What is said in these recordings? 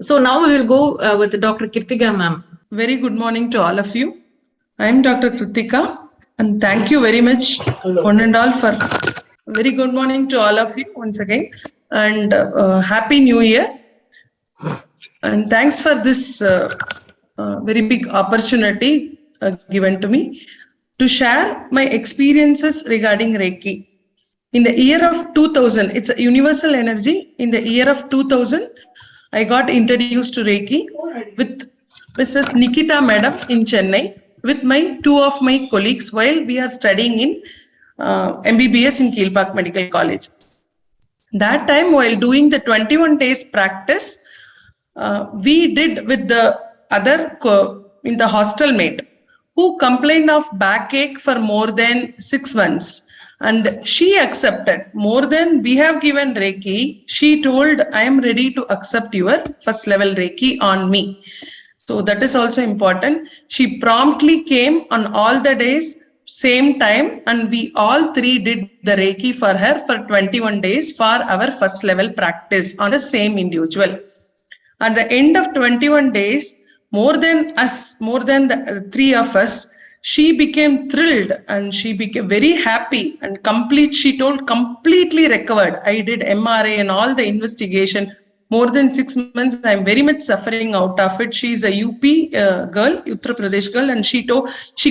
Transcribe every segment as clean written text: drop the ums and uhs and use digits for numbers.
So now we will go with Dr. Kirtika ma'am. Very good morning to all of you. I am Dr. Kritika and thank you very much one and all for very good morning to all of you once again and Happy New Year. And thanks for this very big opportunity given to me to share my experiences regarding Reiki. In the year of 2000, it's a universal energy. In the year of 2000, I got introduced to Reiki with Mrs. Nikita Madam in Chennai with my two of my colleagues while we are studying in MBBS in Kilpak Medical College. That time, while doing the 21 days practice, we did with the other in the hostel mate who complained of backache for more than 6 months. And she accepted more than we have given Reiki. She told, I am ready to accept your first level Reiki on me. So that is also important. She promptly came on all the days, same time, and we all three did the Reiki for her for 21 days for our first level practice on the same individual. At the end of 21 days, more than the three of us, she became thrilled and she became very happy and she told completely recovered. I did MRI and all the investigation. More than 6 months, I am very much suffering out of it. She is a UP girl, Uttar Pradesh girl, and she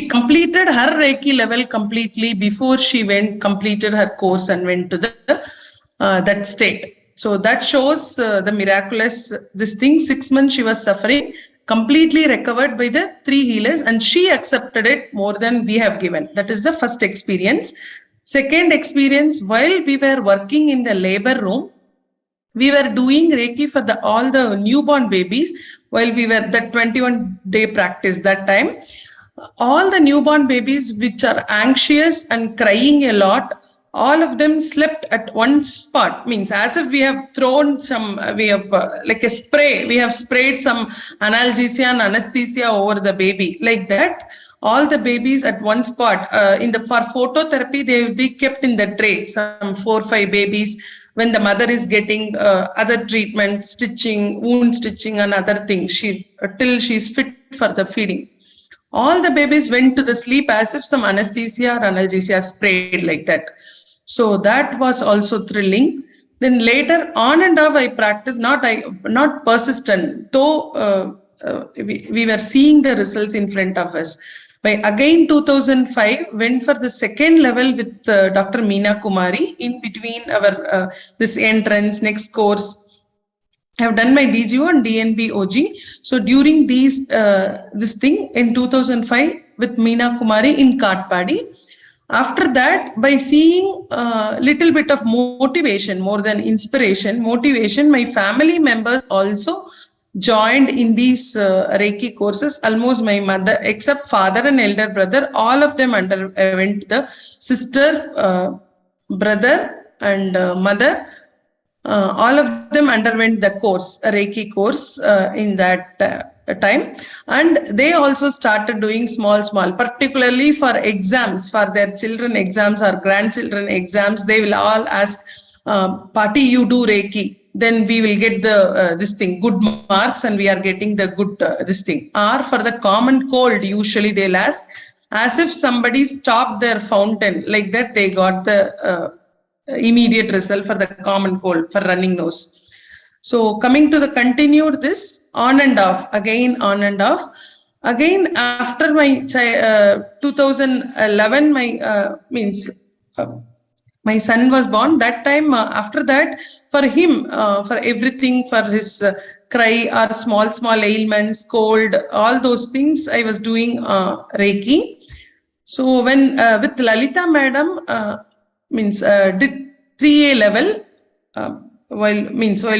completed her Reiki level completely before she completed her course and went to that state. So that shows the miraculous, this thing, 6 months she was suffering, completely recovered by the three healers, and she accepted it more than we have given. That is the first experience. Second experience, while we were working in the labor room, we were doing Reiki for all the newborn babies while we were the 21-day practice that time. All the newborn babies which are anxious and crying a lot, all of them slept at one spot. Means as if we have thrown some, we have like a spray, we have sprayed some analgesia and anesthesia over the baby. Like that, all the babies at one spot. For phototherapy, they will be kept in the tray, some 4 or 5 babies. When the mother is getting other treatment, stitching, wound stitching and other things, till she is fit for the feeding. All the babies went to the sleep as if some anesthesia or analgesia sprayed like that. So that was also thrilling. Then later on and off I practiced, not persistent, though we were seeing the results in front of us. By again 2005, went for the second level with Dr. Meena Kumari in between our this entrance, next course. I have done my DGO and DNB OG. So during this thing in 2005 with Meena Kumari in Katpadi. After that, by seeing a little bit of motivation, more than inspiration, motivation, my family members also joined in these Reiki courses. Almost my mother, except father and elder brother, all of them underwent the sister, brother and mother. All of them underwent the course, a Reiki course in that time, and they also started doing small, particularly for exams, for their children exams or grandchildren exams. They will all ask, Party, you do Reiki, then we will get the this thing, good marks, and we are getting the good this thing. Or for the common cold, usually they'll ask, as if somebody stopped their fountain, like that they got the immediate result for the common cold, for running nose. So coming to the continued this on and off, again on and off. Again after my 2011, my son was born. That time after that, for him, for everything, for his cry or small ailments, cold, all those things, I was doing Reiki. So when with Lalita Madam, did 3A level while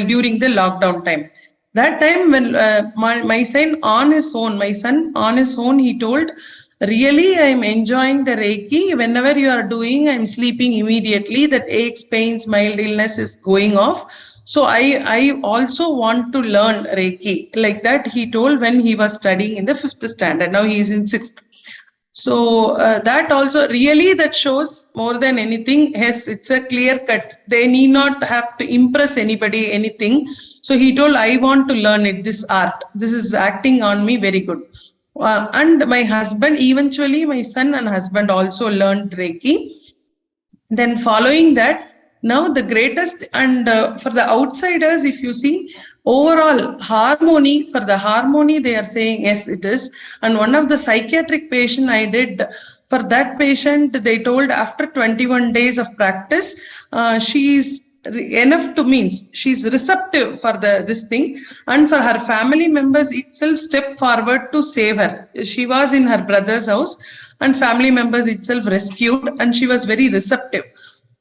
during the lockdown time. That time when my son on his own, he told, really, I'm enjoying the Reiki. Whenever you are doing, I'm sleeping immediately. That aches, pains, mild illness is going off. So I also want to learn Reiki. Like that, he told when he was studying in the 5th standard. Now he is in 6th. So that also really that shows more than anything. Yes, it's a clear cut. They need not have to impress anybody, anything. So he told, I want to learn it, this art. This is acting on me very good. And my husband, eventually my son and husband also learned Reiki. Then following that, now the greatest, and for the outsiders, if you see, overall harmony, for the harmony, they are saying, yes, it is. And one of the psychiatric patient I did, for that patient, they told after 21 days of practice, she is enough to means she's receptive for this thing, and for her family members itself step forward to save her. She was in her brother's house and family members itself rescued, and she was very receptive.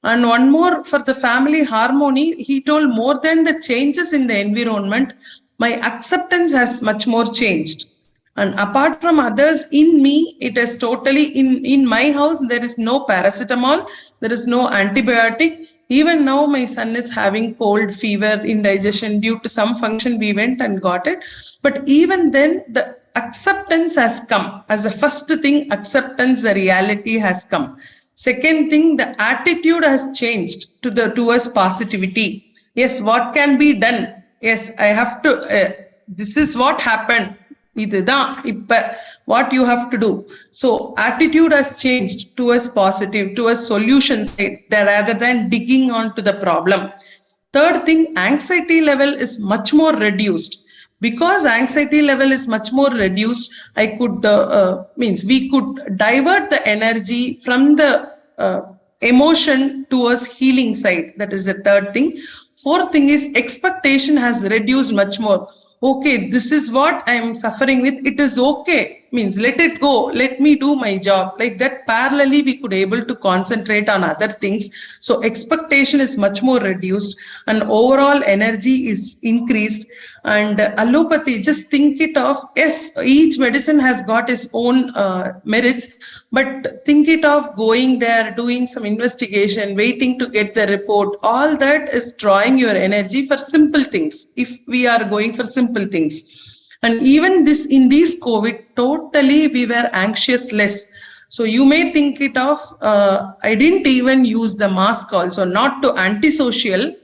And one more, for the family harmony, he told, more than the changes in the environment, my acceptance has much more changed. And apart from others, in me, it is totally, in my house, there is no paracetamol, there is no antibiotic. Even now, my son is having cold, fever, indigestion due to some function. We went and got it. But even then, the acceptance has come. As a first thing, acceptance, the reality has come. Second thing, the attitude has changed towards positivity. Yes, what can be done? Yes, I have to, this is what happened. What you have to do. So attitude has changed towards positive, towards solution side, rather than digging on to the problem. Third thing, anxiety level is much more reduced. Because anxiety level is much more reduced, I could we could divert the energy from the emotion towards healing side. That is the third thing. Fourth thing is expectation has reduced much more. Okay, this is what I am suffering with. It is okay. Means let it go. Let me do my job. Like that, parallelly, we could able to concentrate on other things. So expectation is much more reduced, and overall energy is increased. And allopathy, just think it of, yes, each medicine has got its own merits, but think it of going there, doing some investigation, waiting to get the report. All that is drawing your energy for simple things. If we are going for simple things, and even this in this COVID, totally we were anxious less. So you may think it of, I didn't even use the mask also, not to antisocial.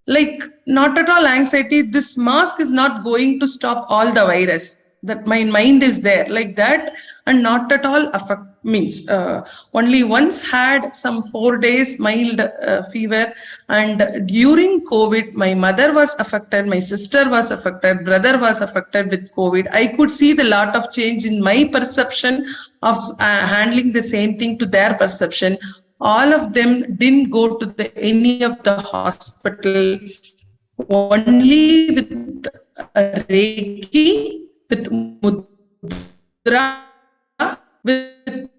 Like not at all anxiety, this mask is not going to stop all the virus, that my mind is there like that, and not at all affect, means only once had some 4 days mild fever, and during COVID my mother was affected, my sister was affected, brother was affected with COVID. I could see the lot of change in my perception of handling the same thing to their perception. All of them didn't go to any of the hospital, only with Reiki, with mudra, with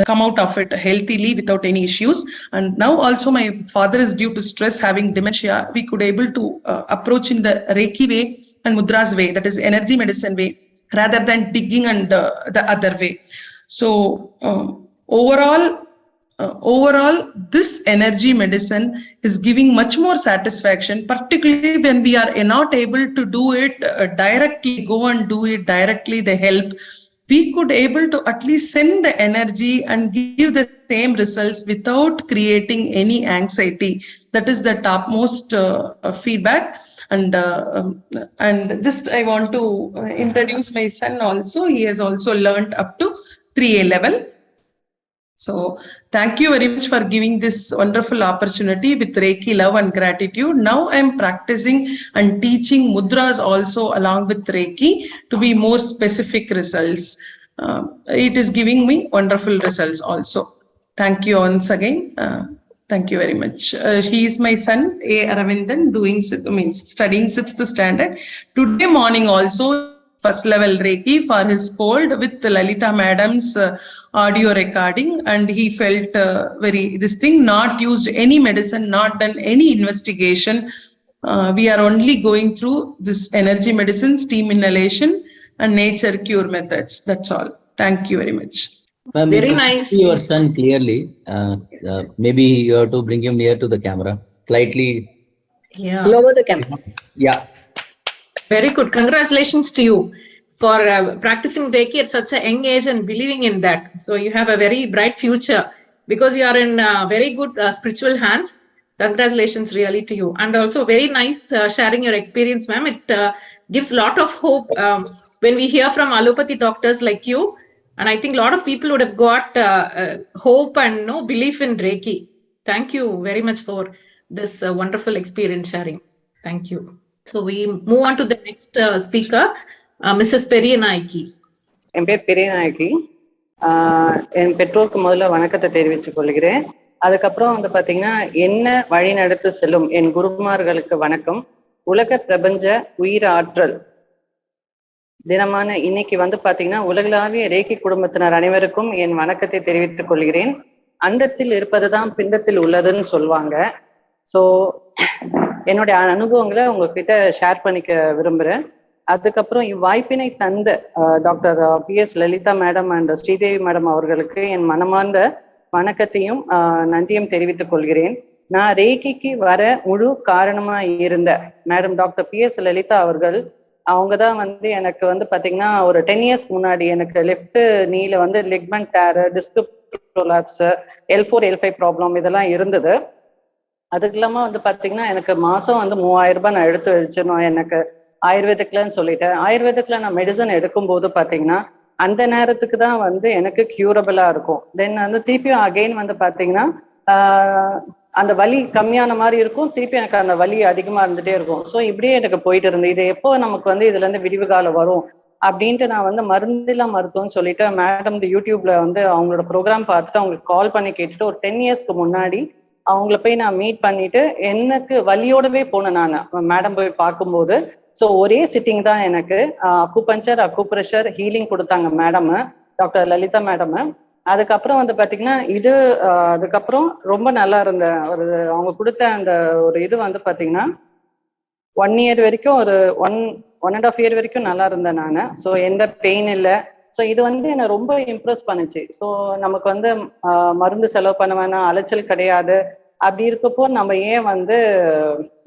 come out of it healthily without any issues. And now also my father is due to stress, having dementia. We could able to approach in the Reiki way and mudra's way, that is energy medicine way, rather than digging and the other way. So overall, this energy medicine is giving much more satisfaction, particularly when we are not able to do it directly, go and do it directly, the help. We could able to at least send the energy and give the same results without creating any anxiety. That is the topmost feedback. And just I want to introduce my son also. He has also learned up to 3A level. So thank you very much for giving this wonderful opportunity with Reiki love and gratitude. Now I'm practicing and teaching mudras also along with Reiki to be more specific results. It is giving me wonderful results also. Thank you once again. Thank you very much. He is my son, A. Aravindan, studying 6th standard. Today morning also, first level Reiki for his cold with Lalita madam's audio recording, and he felt not used any medicine, not done any investigation. We are only going through this energy medicine, steam inhalation and nature cure methods. That's all. Thank you very much. Very nice. See your son clearly. Maybe you have to bring him near to the camera. Slightly. Yeah. Lower the camera. Yeah. Very good. Congratulations to you. for practicing Reiki at such a young age and believing in that. So you have a very bright future because you are in very good spiritual hands. Congratulations really to you. And also very nice sharing your experience, ma'am. It gives a lot of hope when we hear from allopathy doctors like you. And I think a lot of people would have got hope and belief in Reiki. Thank you very much for this wonderful experience sharing. Thank you. So we move on to the next speaker, Mrs. Periyanaiki. என் பேர் பெரியநாயகி. என் பெற்றோருக்கு முதல்ல வணக்கத்தை தெரிவித்துக் கொள்கிறேன். அதுக்கப்புறம் வந்து பாத்தீங்கன்னா என்ன வழி நடத்து செல்லும் என் குருமார்களுக்கு வணக்கம். உலக பிரபஞ்ச உயிர் ஆற்றல் தினமான இன்னைக்கு வந்து பாத்தீங்கன்னா உலகளாவிய ரேக்கி குடும்பத்தினர் அனைவருக்கும் என் வணக்கத்தை தெரிவித்துக் கொள்கிறேன். அண்டத்தில் இருப்பதுதான் பிண்டத்தில் உள்ளதுன்னு சொல்லுவாங்க. ஸோ என்னுடைய அனுபவங்களை உங்ககிட்ட ஷேர் பண்ணிக்க விரும்புகிறேன். அதுக்கப்புறம் இவ்வாய்ப்பினை தந்த doctor PS Lalitha madam and Sridevi madam அவர்களுக்கு என் மனமார்ந்த வணக்கத்தையும் நன்றியும் தெரிவித்துக் கொள்கிறேன். நான் ரேக்கிக்கு வர முழு காரணமா இருந்த மேடம் டாக்டர் PS லலிதா அவர்கள், அவங்க தான் வந்து எனக்கு வந்து பாத்தீங்கன்னா ஒரு 10 years முன்னாடி எனக்கு லெஃப்ட் நீல வந்து ligament tear, disc prolapse, L4 L5 problem இதெல்லாம் இருந்தது. அதுக்கு இல்லாம வந்து பாத்தீங்கன்னா எனக்கு மாசம் வந்து 3000 ரூபாய் நான் எடுத்து வச்சிடணும் எனக்கு ஆயுர்வேதிக்லன்னு சொல்லிட்டேன். ஆயுர்வேதிக்ல நான் மெடிசன் எடுக்கும்போது பாத்தீங்கன்னா அந்த நேரத்துக்கு தான் வந்து எனக்கு கியூரபிளா இருக்கும். தென் வந்து திருப்பியும் அகெயின் வந்து பாத்தீங்கன்னா அந்த வலி கம்மியான மாதிரி இருக்கும், திருப்பி எனக்கு அந்த வலி அதிகமா இருந்துட்டே இருக்கும். ஸோ இப்படியே எனக்கு போயிட்டு இருந்தது. இது எப்போ நமக்கு வந்து இதுல இருந்து விடிவு காலம் வரும் அப்படின்ட்டு நான் வந்து மருந்தில்லா மருத்துவம்னு சொல்லிட்டு மேடம் யூடியூப்ல வந்து அவங்களோட ப்ரோக்ராம் பார்த்துட்டு அவங்களுக்கு கால் பண்ணி கேட்டுட்டு ஒரு 10 yearsக்கு முன்னாடி அவங்கள போய் நான் மீட் பண்ணிட்டு எனக்கு வலியோடவே போனேன் நான் மேடம் போய் பார்க்கும்போது. ஸோ ஒரே சிட்டிங் தான் எனக்கு அக்குபஞ்சர், அக்குப்ரெஷர், ஹீலிங் கொடுத்தாங்க மேடம், டாக்டர் லலிதா மேடம். அதுக்கப்புறம் வந்து பாத்தீங்கன்னா இது அதுக்கப்புறம் ரொம்ப நல்லா இருந்த ஒரு அவங்க கொடுத்த அந்த ஒரு இது வந்து பாத்தீங்கன்னா 1 year வரைக்கும் ஒரு 1.5 year வரைக்கும் நல்லா இருந்தேன் நான். ஸோ எந்த பெயின் இல்லை. ஸோ இது வந்து என்னை ரொம்ப இம்ப்ரெஸ் பண்ணுச்சு. ஸோ நமக்கு வந்து மருந்து செலவு பண்ண வேணாம், அலைச்சல் கிடையாது, அப்படி இருக்கப்போ நம்ம ஏன் வந்து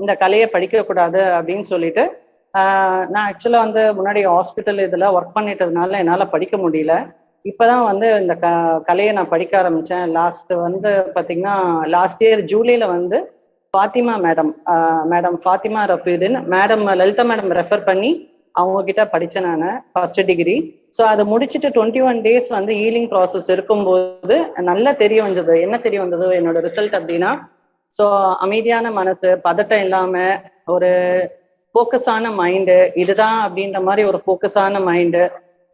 இந்த கலையை படிக்கக்கூடாது அப்படின்னு சொல்லிட்டு நான் ஆக்சுவலா வந்து முன்னாடி ஹாஸ்பிட்டல் இதுல ஒர்க் பண்ணிட்டதுனால என்னால் படிக்க முடியல. இப்போதான் வந்து இந்த கலையை நான் படிக்க ஆரம்பித்தேன். லாஸ்ட் இயர் ஜூலைல வந்து Fathima madam Fathima Rafeedin madam Lalitha madam refer பண்ணி அவங்க கிட்ட படித்தேன் நான் ஃபர்ஸ்ட் டிகிரி. ஸோ அதை முடிச்சுட்டு 21 days வந்து ஹீலிங் ப்ராசஸ் இருக்கும்போது நல்லா தெரிய வந்தது. என்ன தெரிய வந்தது என்னோட ரிசல்ட் அப்படின்னா, ஸோ அமைதியான மனசு, பதட்டம் இல்லாம ஒரு ஃபோக்கஸான மைண்டு, இதுதான் அப்படின்ற மாதிரி ஒரு ஃபோக்கஸான மைண்டு.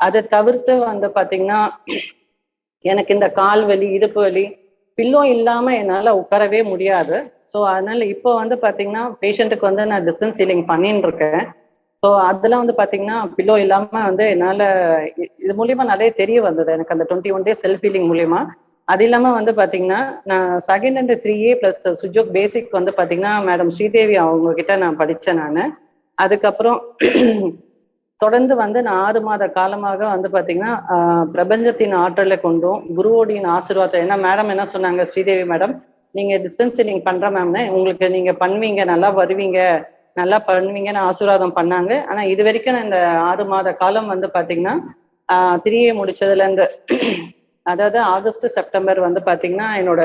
அதை தவிர்த்து வந்து பாத்தீங்கன்னா எனக்கு இந்த கால் வலி, இடுப்பு வலி, பில்லோ இல்லாம என்னால உட்காரவே முடியாது. ஸோ அதனால இப்போ வந்து பாத்தீங்கன்னா பேஷண்ட்டுக்கு வந்து நான் டிஸ்டன்ஸ் ஹீலிங் பண்ணிட்டு இருக்கேன். ஸோ அதெல்லாம் வந்து பாத்தீங்கன்னா பில்லோ இல்லாம வந்து என்னால இது மூலியமா நிறைய தெரிய வந்தது எனக்கு அந்த 21 days செல்ஃப் ஹீலிங் மூலியமா. அது இல்லாம வந்து பாத்தீங்கன்னா நான் 2nd and 3A + சுஜோக் பேசிக் வந்து பாத்தீங்கன்னா மேடம் ஸ்ரீதேவி அவங்க கிட்ட நான் படித்தேன் நான். அதுக்கப்புறம் தொடர்ந்து வந்து நான் 6 மாத காலமாக வந்து பாத்தீங்கன்னா பிரபஞ்சத்தின் ஆற்றலை கொண்டும் குருவோடியின் ஆசீர்வாதம், ஏன்னா மேடம் என்ன சொன்னாங்க, ஸ்ரீதேவி மேடம் நீங்க டிஸ்டன்ஸ் ஹீலிங் பண்ற மேம்னு உங்களுக்கு நீங்க பண்ணுவீங்க, நல்லா வருவீங்க, நல்லா பண்ணுவீங்கன்னு ஆசீர்வாதம் பண்ணாங்க. ஆனா இது வரைக்கும் நான் இந்த 6 மாத காலம் வந்து பாத்தீங்கன்னா 3A முடிச்சதுல இருந்து அதாவது ஆகஸ்ட் செப்டம்பர் வந்து பாத்தீங்கன்னா என்னோட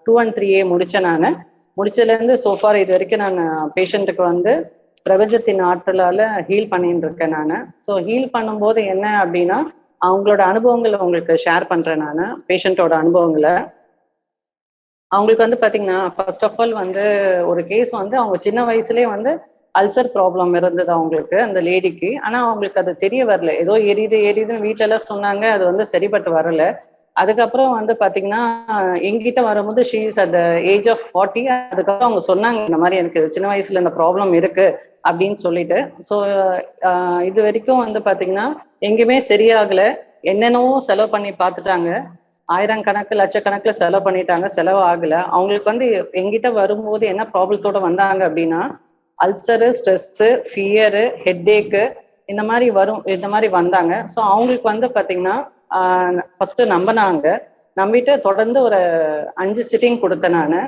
2 and 3A முடிச்சேன் நான். முடிச்சதுல இருந்து சோஃபார் இது வரைக்கும் நான் பேஷண்ட்டுக்கு வந்து பிரபஞ்சத்தின் ஆற்றலால ஹீல் பண்ணிட்டு இருக்கேன் நான். ஸோ ஹீல் பண்ணும்போது என்ன அப்படின்னா அவங்களோட அனுபவங்களை உங்களுக்கு ஷேர் பண்றேன் நான். பேஷண்ட்டோட அனுபவங்களை அவங்களுக்கு வந்து பாத்தீங்கன்னா ஃபர்ஸ்ட் ஆஃப் ஆல் வந்து ஒரு கேஸ் வந்து அவங்க சின்ன வயசுலேயே வந்து அல்சர் ப்ராப்ளம் இருந்தது அவங்களுக்கு, அந்த லேடிக்கு. ஆனா அவங்களுக்கு அது தெரிய வரல, ஏதோ எரியுதுன்னு வீட்டுல எல்லாம் சொன்னாங்க, அது வந்து சரிப்பட்டு வரல. அதுக்கப்புறம் வந்து பாத்தீங்கன்னா எங்கிட்ட வரும்போது she is at the age of 40. அதுக்கப்புறம் அவங்க சொன்னாங்க இந்த மாதிரி எனக்கு சின்ன வயசுல இந்த ப்ராப்ளம் இருக்கு அப்படின்னு சொல்லிட்டு. ஸோ இது வரைக்கும் வந்து பாத்தீங்கன்னா எங்கேயுமே சரியாகல, என்னென்னவோ செலவு பண்ணி பார்த்துட்டாங்க, 1000 கணக்கு லட்சக்கணக்கில் செலவு பண்ணிட்டாங்க, செலவு ஆகல. அவங்களுக்கு வந்து எங்கிட்ட வரும்போது என்ன ப்ராப்ளத்தோட வந்தாங்க அப்படின்னா அல்சரு, ஸ்ட்ரெஸ்ஸு, ஃபியரு, ஹெட்டேக்கு இந்த மாதிரி வந்தாங்க. ஸோ அவங்களுக்கு வந்து பாத்தீங்கன்னா ஃபர்ஸ்ட் நம்பிட்டு தொடர்ந்து ஒரு 5 சிட்டிங் கொடுத்தேன் நான்.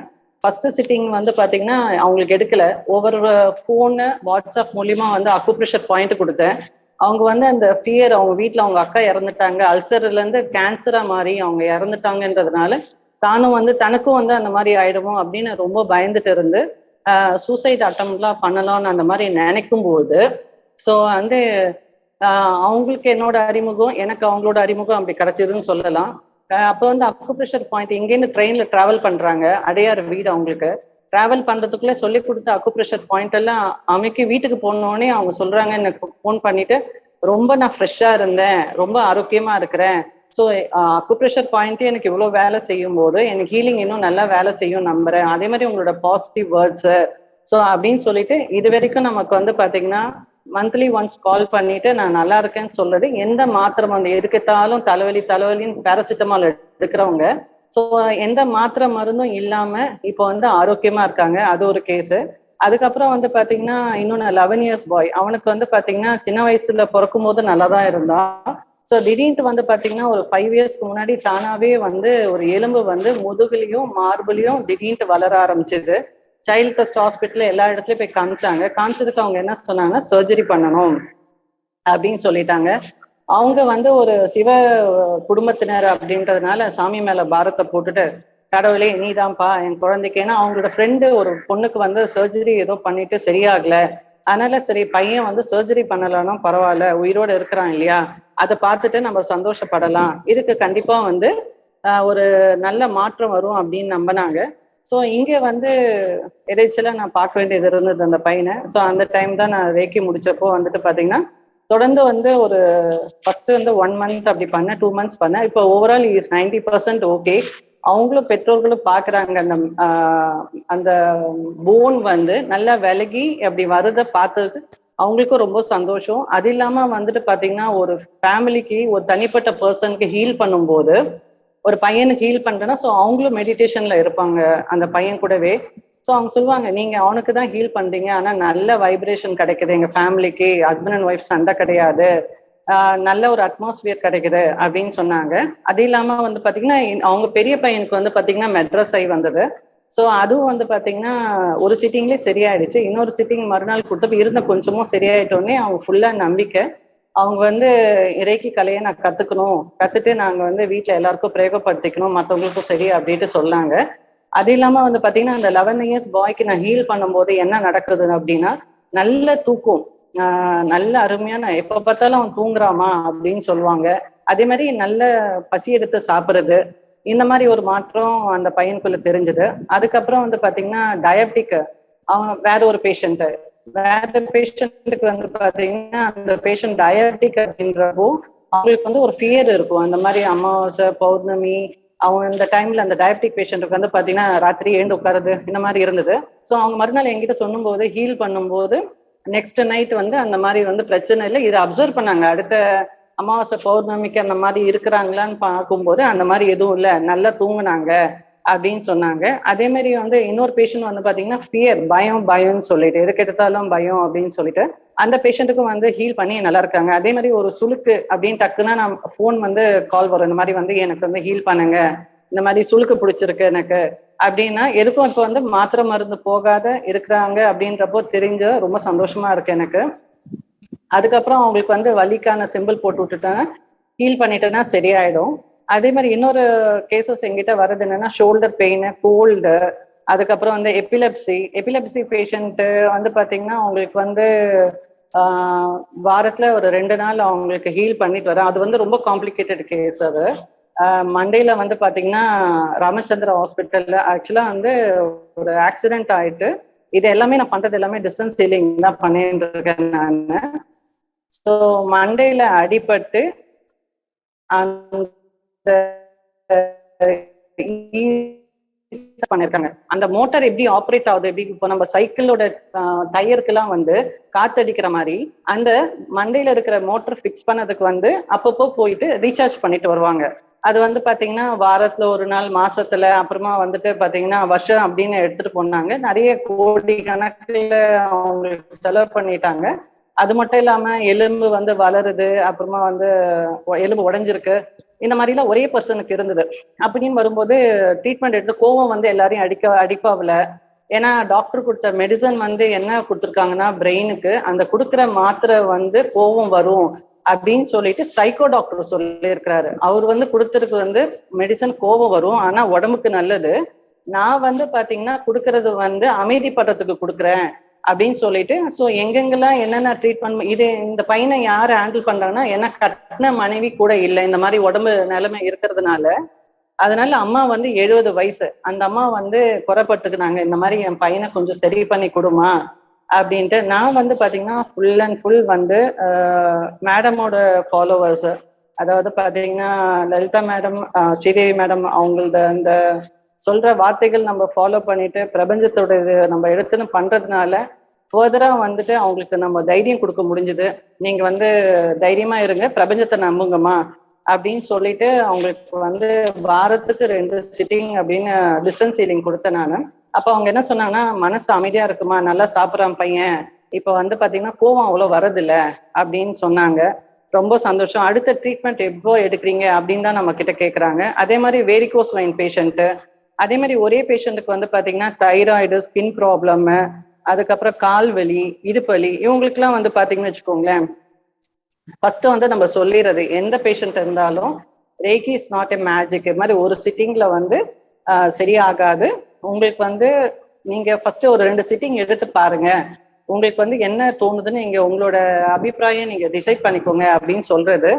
ஃபர்ஸ்ட் சிட்டிங் வந்து பாத்தீங்கன்னா அவங்களுக்கு எடுக்கல, ஒவ்வொரு ஃபோனு வாட்ஸ்அப் மூலியமா வந்து அக்குப்ரெஷர் பாயிண்ட் கொடுத்தேன். அவங்க வந்து அந்த ஃபியர், அவங்க வீட்டுல அவங்க அக்கா இறந்துட்டாங்க, அல்சர்ல இருந்து கேன்சரா மாறி அவங்க இறந்துட்டாங்கன்றதுனால தானும் வந்து தனக்கும் வந்து அந்த மாதிரி ஆயிடுமோ அப்படின்னு ரொம்ப பயந்துட்டு இருந்து சூசைட் அட்டம்ப்ட்லாம் பண்ணலாம்னு அந்த மாதிரி நினைக்கும் போது, ஸோ வந்து அவங்களுக்கு என்னோட அறிமுகம், எனக்கு அவங்களோட அறிமுகம் அப்படி கிடைச்சதுன்னு சொல்லலாம். அப்போ வந்து அக்குப்ரெஷர் பாயிண்ட் இங்கேருந்து ட்ரெயின்ல டிராவல் பண்றாங்க, அடையாறு வீடு அவங்களுக்கு. டிராவல் பண்றதுக்குள்ள சொல்லி கொடுத்த அக்குப்ரெஷர் பாயிண்ட் எல்லாம் அமைக்கி வீட்டுக்கு போனோடனே அவங்க சொல்றாங்க, எனக்கு ஃபோன் பண்ணிட்டு, ரொம்ப நான் ஃப்ரெஷ்ஷா இருந்தேன், ரொம்ப ஆரோக்கியமா இருக்கிறேன். ஸோ அக்குப்ரெஷர் பாயிண்ட்டே எனக்கு இவ்வளோ வேலை செய்யும் போது எனக்கு ஹீலிங் இன்னும் நல்லா வேலை செய்யும் நம்புறேன். அதே மாதிரி உங்களோட பாசிட்டிவ் வேர்ட்ஸு ஸோ அப்படின்னு சொல்லிட்டு இது வரைக்கும் நமக்கு வந்து பாத்தீங்கன்னா மந்த்லி ஒன்ஸ் கால் பண்ணிட்டு நான் நல்லா இருக்கேன்னு சொல்றது. எந்த மாத்திரை வந்து எதுக்கெத்தாலும் தலைவலின்னு பேராசிட்டமால் எடுக்கிறவங்க, ஸோ எந்த மாத்திரை மருந்தும் இல்லாம இப்போ வந்து ஆரோக்கியமா இருக்காங்க. அது ஒரு கேஸு. அதுக்கப்புறம் வந்து பாத்தீங்கன்னா இன்னொன்னு 11 இயர்ஸ் பாய், அவனுக்கு வந்து பாத்தீங்கன்னா சின்ன வயசுல பிறக்கும் போது நல்லா தான் இருந்தான். ஸோ திடீர்னு வந்து பாத்தீங்கன்னா ஒரு 5 இயர்ஸ்க்கு முன்னாடி தானாவே வந்து ஒரு எலும்பு வந்து முதுகுலையும் மார்புலையும் திடீர்னு வளர ஆரம்பிச்சது. சைல்ட் ஃபர்ஸ்ட் ஹாஸ்பிட்டல் எல்லா இடத்துலயும் போய் காமிச்சாங்க. காமிச்சதுக்கு அவங்க என்ன சொன்னாங்கன்னா சர்ஜரி பண்ணணும் அப்படின்னு சொல்லிட்டாங்க. அவங்க வந்து ஒரு சிவ குடும்பத்தினர் அப்படின்றதுனால சாமி மேல பாரத்தை போட்டுட்டு, கடவுளே நீதான்ப்பா என் குழந்தைக்கு, ஏன்னா அவங்களோட ஃப்ரெண்டு ஒரு பொண்ணுக்கு வந்து சர்ஜரி ஏதோ பண்ணிட்டு சரியாகல, அதனால சரி பையன் வந்து சர்ஜரி பண்ணலாம்னா பரவாயில்ல, உயிரோடு இருக்கிறான் இல்லையா, அதை பார்த்துட்டு நம்ம சந்தோஷப்படலாம், இதுக்கு கண்டிப்பா வந்து ஒரு நல்ல மாற்றம் வரும் அப்படின்னு நம்பினாங்க. ஸோ இங்கே வந்து எதேச்சலா நான் பார்க்க வேண்டியது இருந்தது அந்த பையனை. ஸோ அந்த டைம் தான் நான் ரேக்கி முடிச்சப்போ வந்துட்டு பார்த்தீங்கன்னா தொடர்ந்து வந்து ஒரு ஃபர்ஸ்ட் வந்து 1 மந்த் அப்படி பண்ணேன், 2 மந்த்ஸ் பண்ணேன். இப்போ ஓவரால் இஸ் 90% ஓகே. அவங்களும் பெற்றோர்களும் பார்க்குறாங்க அந்த அந்த போன் வந்து நல்லா விலகி அப்படி வரதை பார்த்தது அவங்களுக்கும் ரொம்ப சந்தோஷம். அது இல்லாம வந்துட்டு பார்த்தீங்கன்னா ஒரு ஃபேமிலிக்கு ஒரு தனிப்பட்ட பர்சனுக்கு ஹீல் பண்ணும்போது, ஒரு பையனுக்கு ஹீல் பண்றேன்னா ஸோ அவங்களும் மெடிடேஷன்ல இருப்பாங்க அந்த பையன் கூடவே. ஸோ அவங்க சொல்லுவாங்க, நீங்க அவனுக்கு தான் ஹீல் பண்றீங்க, ஆனா நல்ல வைப்ரேஷன் கிடைக்குது எங்க ஃபேமிலிக்கு, ஹஸ்பண்ட் அண்ட் ஒய்ஃப் சண்டை கிடையாது, நல்ல ஒரு அட்மாஸ்பியர் கிடைக்குது அப்படின்னு சொன்னாங்க. அது இல்லாம வந்து பாத்தீங்கன்னா அவங்க பெரிய பையனுக்கு வந்து பாத்தீங்கன்னா மெட்ராஸ் ஆகி வந்தது. ஸோ அதுவும் வந்து பாத்தீங்கன்னா ஒரு சிட்டிங்லேயே சரியாயிடுச்சு. இன்னொரு சிட்டிங் மறுநாள் கொடுத்தப்ப இருந்த கொஞ்சமும் சரியாயிட்டோடனே அவங்க ஃபுல்லா நம்பிக்கை. அவங்க வந்து இறைக்கி கலையை நான் கத்துட்டு நாங்க வந்து வீட்டுல எல்லாருக்கும் பிரயோகப்படுத்திக்கணும், மற்றவங்களுக்கும் சரி அப்படின்ட்டு சொன்னாங்க. அது இல்லாம வந்து பாத்தீங்கன்னா அந்த 11 இயர்ஸ் பாய்க்கு நான் ஹீல் பண்ணும்போது என்ன நடக்குது அப்படின்னா நல்ல தூக்கம், நல்ல அருமையான, எப்ப பார்த்தாலும் அவன் தூங்குறாமா அப்படின்னு சொல்லுவாங்க. அதே மாதிரி நல்ல பசி எடுத்து சாப்பிடுறது, இந்த மாதிரி ஒரு மாற்றம் அந்த பையனுக்குள்ள தெரிஞ்சது. அதுக்கப்புறம் வந்து பாத்தீங்கன்னா டயபெட்டிக், அவன் வேற ஒரு பேஷண்ட்டுக்கு வந்து பாத்தீங்கன்னா அந்த பேஷண்ட் டயபெட்டிக் அப்படின்றப்போ அவங்களுக்கு வந்து ஒரு ஃபியர் இருக்கும். அந்த மாதிரி அமாவாசை பௌர்ணமி அவங்க இந்த டைம்ல அந்த டயபெட்டிக் பேஷண்ட்டுக்கு வந்து பாத்தீங்கன்னா ராத்திரி எழுந்து உட்காருது இந்த மாதிரி இருந்தது. ஸோ அவங்க மறுநாள் என்கிட்ட சொல்லும் போது ஹீல் பண்ணும்போது நெக்ஸ்ட் நைட் வந்து அந்த மாதிரி வந்து பிரச்சனை இல்லை, இதை அப்சர்வ் பண்ணாங்க. அடுத்த அமாவாசை பௌர்ணமிக்கு அந்த மாதிரி இருக்கிறாங்களான்னு பார்க்கும்போது அந்த மாதிரி எதுவும் இல்லை, நல்லா தூங்குனாங்க அப்படின்னு சொன்னாங்க. அதே மாதிரி வந்து இன்னொரு பேஷண்ட் வந்து பாத்தீங்கன்னா ஃபியர், பயம்னு சொல்லிட்டு எதுக்கு எடுத்தாலும் பயம் அப்படின்னு சொல்லிட்டு அந்த பேஷண்ட்டுக்கும் வந்து ஹீல் பண்ணி நல்லா இருக்காங்க. அதே மாதிரி ஒரு சுளுக்கு அப்படின்னு டக்குன்னா நான் ஃபோன் வந்து கால் வரும், இந்த மாதிரி வந்து எனக்கு வந்து ஹீல் பண்ணுங்க, இந்த மாதிரி சுளுக்கு பிடிச்சிருக்கு எனக்கு அப்படின்னா, எதுக்கும் இப்போ வந்து மாத்திரை மருந்து போகாத இருக்கிறாங்க அப்படின்றப்போ தெரிஞ்ச ரொம்ப சந்தோஷமா இருக்கு எனக்கு. அதுக்கப்புறம் அவங்களுக்கு வந்து வலிக்கான சிம்பிள் போட்டு விட்டுட்டாங்க, ஹீல் பண்ணிட்டேன்னா சரியாயிடும். அதே மாதிரி இன்னொரு கேசஸ் எங்கிட்ட வர்றது என்னன்னா ஷோல்டர் பெயின், கோல்டு, அதுக்கப்புறம் வந்து எபிலெப்சி பேஷண்ட்டு வந்து பாத்தீங்கன்னா அவங்களுக்கு வந்து வாரத்துல ஒரு 2 நாள் அவங்களுக்கு ஹீல் பண்ணிட்டு வரேன். அது வந்து ரொம்ப காம்ப்ளிகேட்டட் கேஸ். அது மண்டேல வந்து பாத்தீங்கன்னா ராமச்சந்திரா ஹாஸ்பிட்டல்ல ஆக்சுவலா வந்து ஒரு ஆக்சிடென்ட் ஆயிட்டு, இது எல்லாமே நான் பண்றது எல்லாமே டிஸ்டன்ஸ் ஹீலிங் தான் பண்ணிட்டு இருக்கேன் நான். ஸோ மண்டேல அடிபட்டு அந்த பண்ணிருக்காங்க. அந்த மோட்டார் எப்படி ஆப்ரேட் ஆகுது, எப்படி இப்போ நம்ம சைக்கிளோட டயருக்குலாம் வந்து காத்தடிக்கிற மாதிரி அந்த மண்டையில இருக்கிற மோட்டர் ஃபிக்ஸ் பண்ணதுக்கு வந்து அப்பப்போ போயிட்டு ரீசார்ஜ் பண்ணிட்டு வருவாங்க. அது வந்து பாத்தீங்கன்னா வாரத்துல ஒரு நாள், மாசத்துல, அப்புறமா வந்துட்டு பாத்தீங்கன்னா வருஷம் அப்படின்னு எடுத்துட்டு போனாங்க. நிறைய கோடி கணக்குல அவங்களுக்கு செலவு பண்ணிட்டாங்க. அது மட்டும் இல்லாம எலும்பு வந்து வளருது, அப்புறமா வந்து எலும்பு உடைஞ்சிருக்கு, இந்த மாதிரி எல்லாம் ஒரே பர்சனுக்கு இருந்தது. அப்படின்னு வரும்போது ட்ரீட்மெண்ட் எடுத்து கோவம் வந்து எல்லாரையும் அடிப்பாவில ஏன்னா டாக்டர் கொடுத்த மெடிசன் வந்து என்ன கொடுத்துருக்காங்கன்னா பிரெயினுக்கு அந்த கொடுக்குற மாத்திரை வந்து கோவம் வரும் அப்படின்னு சொல்லிட்டு சைக்கோ டாக்டர் சொல்லியிருக்கிறாரு. அவர் வந்து கொடுத்துருக்கு வந்து மெடிசன் கோவம் வரும் ஆனா உடம்புக்கு நல்லது, நான் வந்து பாத்தீங்கன்னா கொடுக்கறது வந்து அமைதிப்படுறதுக்கு கொடுக்குறேன் அப்படின்னு சொல்லிட்டு. ஸோ எங்கெங்கெல்லாம் என்னென்ன ட்ரீட்மெண்ட் இது இந்த பையனை யார் ஹேண்டில் பண்றாங்கன்னா எனக்கு கட்டின மனைவி கூட இல்லை இந்த மாதிரி உடம்பு நிலைமை இருக்கிறதுனால. அதனால அம்மா வந்து 70 வயசு, அந்த அம்மா வந்து குறைப்பட்டுக்குனாங்க இந்த மாதிரி என் பையனை கொஞ்சம் சரி பண்ணி கொடுமா அப்படின்ட்டு. நான் வந்து பாத்தீங்கன்னா ஃபுல் அண்ட் ஃபுல் வந்து மேடமோட ஃபாலோவர்ஸ், அதாவது பாத்தீங்கன்னா லலிதா மேடம், ஸ்ரீதேவி மேடம் அவங்களோட அந்த சொல்ற வார்த்தைகள் நம்ம ஃபாலோ பண்ணிட்டு பிரபஞ்சத்தோட இது நம்ம எடுத்துன்னு பண்றதுனால ஃபர்தரா வந்துட்டு அவங்களுக்கு நம்ம தைரியம் கொடுக்க முடிஞ்சுது. நீங்க வந்து தைரியமா இருங்க, பிரபஞ்சத்தை நம்புங்கம்மா அப்படின்னு சொல்லிட்டு அவங்களுக்கு வந்து வாரத்துக்கு 2 சிட்டிங் அப்படின்னு டிஸ்டன்ஸ் ஹீலிங் கொடுத்தேன் நான். அப்போ அவங்க என்ன சொன்னாங்கன்னா, மனசு அமைதியா இருக்குமா, நல்லா சாப்பிட்றான் பையன், இப்போ வந்து பாத்தீங்கன்னா கோவம் அவ்வளோ வரதில்ல அப்படின்னு சொன்னாங்க. ரொம்ப சந்தோஷம். அடுத்த ட்ரீட்மெண்ட் எப்போ எடுக்கிறீங்க அப்படின்னு தான் நம்ம கிட்ட கேட்குறாங்க. அதே மாதிரி வேரிகோஸ் வைன் பேஷண்ட்டு, அதே மாதிரி ஒரே பேஷண்ட்டுக்கு வந்து பாத்தீங்கன்னா தைராய்டு, ஸ்கின் ப்ராப்ளம், அதுக்கப்புறம் கால் வலி, இடுப்பு வலி, இவங்களுக்குலாம் வந்து பாத்தீங்கன்னு வச்சுக்கோங்களேன், ஃபர்ஸ்ட் வந்து நம்ம சொல்லிடுறது எந்த பேஷண்ட் இருந்தாலும் ரேக்கி இஸ் நாட் எ மேஜிக். இது மாதிரி ஒரு சிட்டிங்ல வந்து சரியாகாது. உங்களுக்கு வந்து நீங்க ஃபர்ஸ்ட் ஒரு 2 சிட்டிங் எடுத்து பாருங்க, உங்களுக்கு வந்து என்ன தோணுதுன்னு நீங்க உங்களோட அபிப்பிராயம் நீங்க டிசைட் பண்ணிக்கோங்க அப்படின்னு சொல்றது.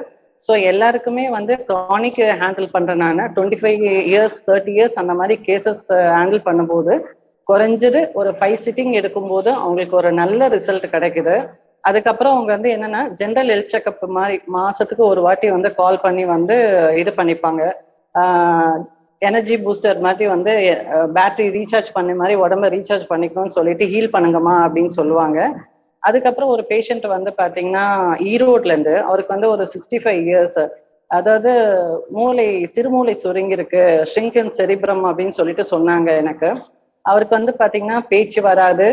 ஸோ எல்லாருக்குமே வந்து க்ரானிக் ஹேண்டில் பண்றேன் நான். 25 இயர்ஸ் 30 இயர்ஸ் அந்த மாதிரி கேசஸ் ஹேண்டில் பண்ணும்போது குறைஞ்சது ஒரு 5 சிட்டிங் எடுக்கும்போது அவங்களுக்கு ஒரு நல்ல ரிசல்ட் கிடைக்குது. அதுக்கப்புறம் அவங்க வந்து என்னன்னா ஜென்ரல் ஹெல்த் செக்அப் மாதிரி மாசத்துக்கு ஒரு வாட்டி வந்து கால் பண்ணி வந்து இது பண்ணிப்பாங்க, எனர்ஜி பூஸ்டர் மாதிரி வந்து பேட்டரி ரீசார்ஜ் பண்ண மாதிரி உடம்ப ரீசார்ஜ் பண்ணிக்கணும்னு சொல்லிட்டு ஹீல் பண்ணுங்கம்மா அப்படின்னு சொல்லுவாங்க. அதுக்கப்புறம் ஒரு பேஷண்ட் வந்து பாத்தீங்கன்னா ஈரோட்ல இருந்து, அவருக்கு வந்து ஒரு 65 இயர்ஸ், அதாவது மூளை சிறுமூளை சுருங்கி இருக்கு, ஷ்ரிங்கன் செரிப்ரம் அப்படின்னு சொல்லிட்டு சொன்னாங்க எனக்கு. அவருக்கு வந்து பாத்தீங்கன்னா பேச்சு வராது,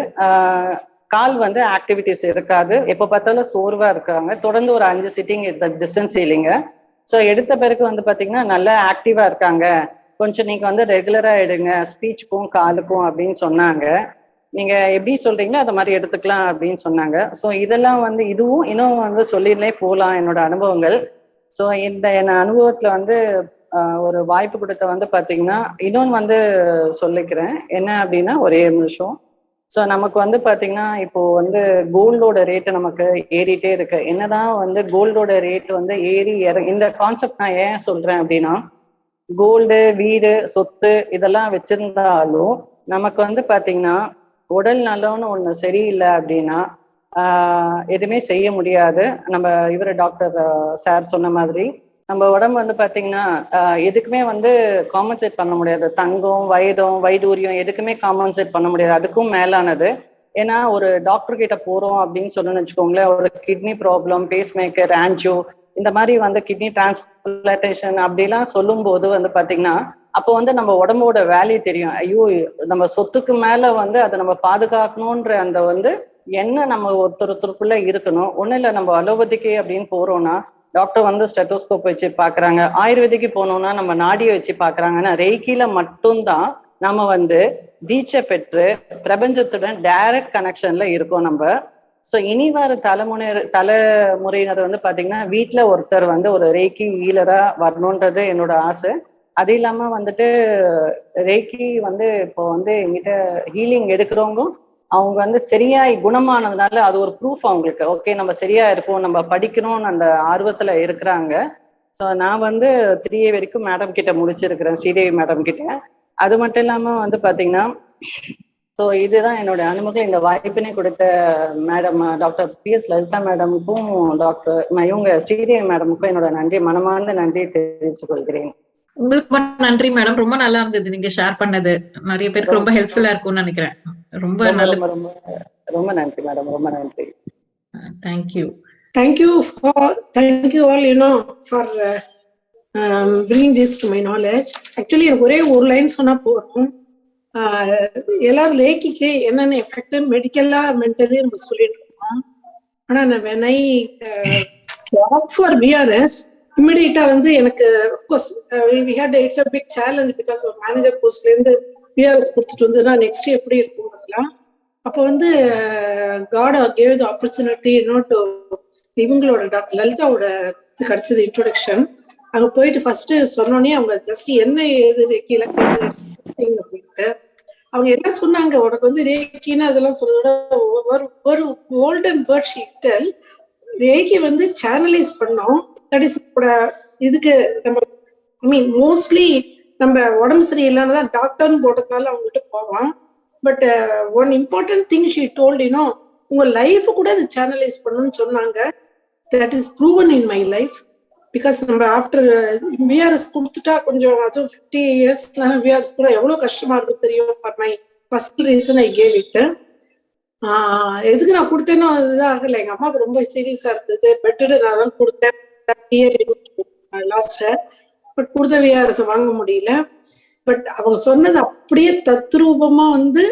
கால் வந்து ஆக்டிவிட்டிஸ் இருக்காது, எப்போ பார்த்தாலும் சோர்வா இருக்காங்க. தொடர்ந்து ஒரு 5 சிட்டிங் எடுத்த டிஸ்டன்ஸ் ஹீலிங்க. ஸோ எடுத்த பிறகு வந்து பாத்தீங்கன்னா நல்லா ஆக்டிவா இருக்காங்க, கொஞ்சம் நீங்க வந்து ரெகுலரா எடுங்க ஸ்பீச்சுக்கும் காலுக்கும் அப்படின்னு சொன்னாங்க. நீங்க எப்படி சொல்றீங்களோ அதை மாதிரி எடுத்துக்கலாம் அப்படின்னு சொன்னாங்க. ஸோ இதெல்லாம் வந்து இதுவும் இன்னும் வந்து சொல்லிடலே போகலாம் என்னோட அனுபவங்கள். ஸோ இந்த என் அனுபவத்துல வந்து ஒரு வாய்ப்பு கொடுத்த வந்து பாத்தீங்கன்னா இன்னொன்று வந்து சொல்லிக்கிறேன் என்ன அப்படின்னா, ஒரே நிமிஷம். ஸோ நமக்கு வந்து பாத்தீங்கன்னா இப்போ வந்து கோல்டோட ரேட்டு நமக்கு ஏறிட்டே இருக்கு. என்னதான் வந்து கோல்டோட ரேட் வந்து ஏறி இந்த கான்செப்ட் நான் ஏன் சொல்றேன் அப்படின்னா, கோல்டு, வீடு, சொத்து இதெல்லாம் வச்சிருந்தாலும் நமக்கு வந்து பாத்தீங்கன்னா உடல் நலம்னு ஒண்ணு சரியில்லை அப்படின்னா எதுவுமே செய்ய முடியாது. நம்ம இவர் டாக்டர் சார் சொன்ன மாதிரி நம்ம உடம்பு வந்து பாத்தீங்கன்னா எதுக்குமே வந்து காம்பன்சேட் பண்ண முடியாது. தங்கம், வைடூரியம் எதுக்குமே காம்பன்சேட் பண்ண முடியாது, அதுக்கும் மேலானது. ஏன்னா ஒரு டாக்டர் கிட்ட போறோம் அப்படின்னு சொல்லணும்னு வச்சுக்கோங்களேன், ஒரு kidney problem, base maker, angio இந்த மாதிரி வந்து கிட்னி டிரான்ஸ்பிளான்டேஷன் அப்படிலாம் சொல்லும் போது வந்து பாத்தீங்கன்னா அப்போ வந்து நம்ம உடம்போட வேல்யூ தெரியும். ஐயோ நம்ம சொத்துக்கு மேல வந்து அதை நம்ம பாதுகாக்கணும்ன்ற அந்த வந்து என்ன நம்ம ஒருத்தருக்குள்ள இருக்கணும். ஒன்றும் இல்லை, நம்ம அலோபதிக்கு அப்படின்னு போறோம்னா டாக்டர் வந்து ஸ்டெத்தோஸ்கோப் வச்சு பாக்குறாங்க, ஆயுர்வேதிக்கு போனோம்னா நம்ம நாடியை வச்சு பாக்குறாங்கன்னா, ரெய்கில மட்டும்தான் நம்ம வந்து தீட்சை பெற்று பிரபஞ்சத்துடன் டைரக்ட் கனெக்ஷன்ல இருக்கோம் நம்ம. ஸோ இனி வர தலைமுறையினர் வந்து பாத்தீங்கன்னா வீட்டுல ஒருத்தர் வந்து ஒரு ரேக்கி ஹீலரா வரணுன்றது என்னோட ஆசை. அது இல்லாம வந்துட்டு ரேக்கி வந்து இப்போ வந்து எங்கிட்ட ஹீலிங் எடுக்கிறவங்க அவங்க வந்து சரியாய் குணமானதுனால அது ஒரு ப்ரூஃப் அவங்களுக்கு. ஓகே நம்ம சரியா இருப்போம், நம்ம படிக்கணும்னு அந்த ஆர்வத்துல இருக்கிறாங்க. ஸோ நான் வந்து 3A வரைக்கும் மேடம் கிட்ட முடிச்சிருக்கிறேன், ஸ்ரீதேவி மேடம் கிட்ட. அது மட்டும் இல்லாம வந்து பாத்தீங்கன்னா ஸோ இதுதான் என்னோட அனுபவம். இந்த வாய்ப்பினை கொடுத்த மேடம் டாக்டர் PS லலிதா மேடமுக்கும் டாக்டர் இவங்க ஸ்ரீதேவி மேடமுக்கும் என்னோட நன்றி, மனமார்ந்த நன்றி தெரிவித்துக் கொள்கிறேன். உங்களுக்கு நன்றி மேடம், ரொம்ப நல்லா இருந்தது நீங்க ஷேர் பண்ணது. நிறைய பேருக்கு ரொம்ப ஹெல்ப்ஃபுல்லா இருக்கும்னு நினைக்கிறேன். ரொம்ப ரொம்ப நன்றி மேடம், ரொம்ப நன்றி. Thank you. Thank you all, for bringing this to my knowledge. Actually ஒரே ஒரு லைன் சொன்னா போதும், எல்லாரும் லேக்கிக்கு என்னென்ன எஃபெக்ட் மெடிக்கலா மென்டலி நம்ம சொல்லிட்டு இருக்கோம். ஆனா when I opt for VRS இமிடியேட்டா வந்து எனக்கு of course we had it's a big challenge because of manager போஸ்ட்ல இருந்து VRS கொடுத்துட்டு வந்ததுன்னா நெக்ஸ்ட் எப்படி இருக்கும் அப்போ வந்து God gave the opportunity to இவங்களோட டாக்டர் லலிதாவோட கிடைச்சது இன்ட்ரோடக்ஷன். அங்க போயிட்டு ஃபர்ஸ்ட் சொன்னோடனே அவங்க ஜஸ்ட் என்ன ஏது ரேக்கில அப்படின்ட்டு அவங்க என்ன சொன்னாங்க, உனக்கு வந்து ரேக்கின்னு அதெல்லாம் சொல்றத ஒரு கோல்டன் வேர்ட் ஷீட்டல் ரேக்கி வந்து சேனலைஸ் பண்ணோம். தட் இஸ் இதுக்கு நம்ம ஐ மீன் மோஸ்ட்லி நம்ம உடம்பு சரியில்லைன்னு டாக்டர்னு போட்டதுனால அவங்ககிட்ட போவான். But one important thing she told உங்க லைஃப் கூட அது சேனலைஸ் பண்ணணும்னு சொன்னாங்க. That is proven in my life. Because நம்ம ஆஃப்டர் விஆர்எஸ் கொடுத்துட்டா கொஞ்சம் அதுவும் 50 years விஆர்எஸ் கூட எவ்வளவு கஷ்டமா இருக்கும் தெரியும். For my first reason I gave it. எதுக்கு நான் கொடுத்தேனோ அதுதான் ஆகல. எங்க அம்மாவுக்கு ரொம்ப சீரியஸா இருந்தது. பெட்டு நான் தான் கொடுத்தேன் லாஸ்ட். பட் கொடுத்த விஆர்எஸ் வாங்க முடியல. பட் அவங்க சொன்னது அப்படியே தத்ரூபமா வந்து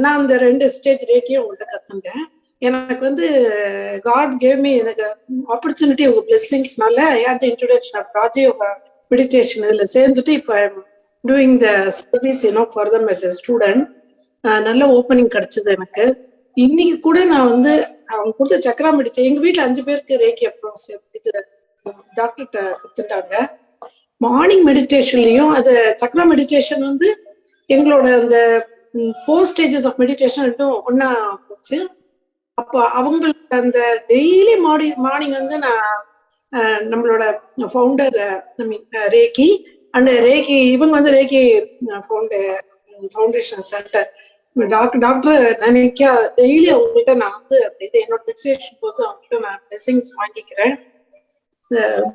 நான் அந்த 2 ஸ்டேஜ் ரேக்கியும் உங்கள்கிட்ட கத்துட்டேன். எனக்கு வந்து காட் கேவ் மீ எனக்கு ஆப்பர்ச்சுனிட்டி உங்க பிளெஸிங்ஸ்னால the introduction of Rajayoga meditation இதுல சேர்ந்துட்டு இப்போ doing the service for them as a student. நல்ல ஓப்பனிங் கிடைச்சது எனக்கு. இன்னைக்கு கூட நான் வந்து அவங்க கொடுத்த சக்கரா மெடிடேஷன் எங்க வீட்டுல 5 பேருக்கு ரேக்கி அப்புறம் இது டாக்டர்கிட்ட கொடுத்துட்டாங்க. மார்னிங் மெடிடேஷன்லயும் அது சக்கரா மெடிடேஷன் வந்து எங்களோட அந்த 4 stages ஆஃப் மெடிடேஷன் ஒன்னா போச்சு. அப்போ அவங்களுக்கு அந்த டெய்லி மார்னிங் வந்து நான் நம்மளோட ஃபவுண்டர் ஐ மீன் ரேக்கி அண்ட் ரேக்கி இவங்க வந்து ரேக்கி ஃபவுண்டேஷன் சென்டர் டாக்டர் நினைக்க டெய்லி அவங்கள்ட்ட நான் வந்து இது என்னோட மெடிடேஷன் போது அவங்கள்ட்ட நான் பிளெஸிங்ஸ் வாங்கிக்கிறேன்.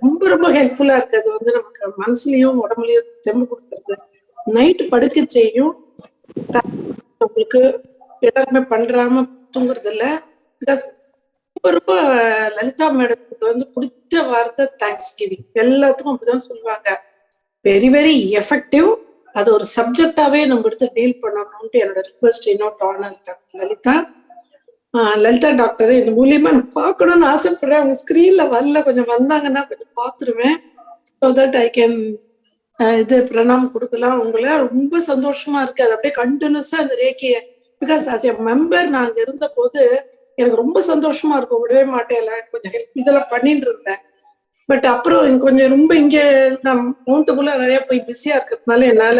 ரொம்ப ரொம்ப ஹெல்ப்ஃபுல்லா இருக்கு. அது வந்து நமக்கு மனசுலயும் உடம்புலயும் தெம்பு கொடுக்கறது. நைட்டு படுக்க செய்யும். உங்களுக்கு எல்லாருமே பண்றாம தூங்குறது இல்ல. பிகாஸ் ரொம்ப ரொம்ப லலிதா மேடத்துக்கு வந்து பிடிச்ச வார்த்தை தேங்க்ஸ் கிவிங். எல்லாத்துக்கும் அப்படிதான் சொல்லுவாங்க. Very very effective. அது ஒரு சப்ஜெக்டாவே நம்ம எடுத்து டீல் பண்ணணும்ட்டு என்னோட request. Doctor Lalitha Lalitha doctor இந்த மூலியமா நான் பார்க்கணும்னு ஆசைப்படுறேன். அவங்க ஸ்கிரீன்ல வரல, கொஞ்சம் வந்தாங்கன்னா கொஞ்சம் பார்த்துருவேன். ஸோ தட் ஐ கேன் இது பிரணாம் கொடுக்கலாம். உங்களை ரொம்ப சந்தோஷமா இருக்கு. அது அப்படியே கண்டினியூஸா அந்த ரேக்கிய பிகாஸ் ஆஸ் எ மெம்பர் நான் அங்க இருந்த போது எனக்கு ரொம்ப சந்தோஷமா இருக்கும். விடவே மாட்டேன். கொஞ்சம் ஹெல்ப் இதெல்லாம் பண்ணிட்டு இருந்தேன். பட் அப்புறம் கொஞ்சம் ரொம்ப இங்க நான் மவுண்ட்டுக்குள்ள நிறைய போய் பிஸியா இருக்கிறதுனால என்னால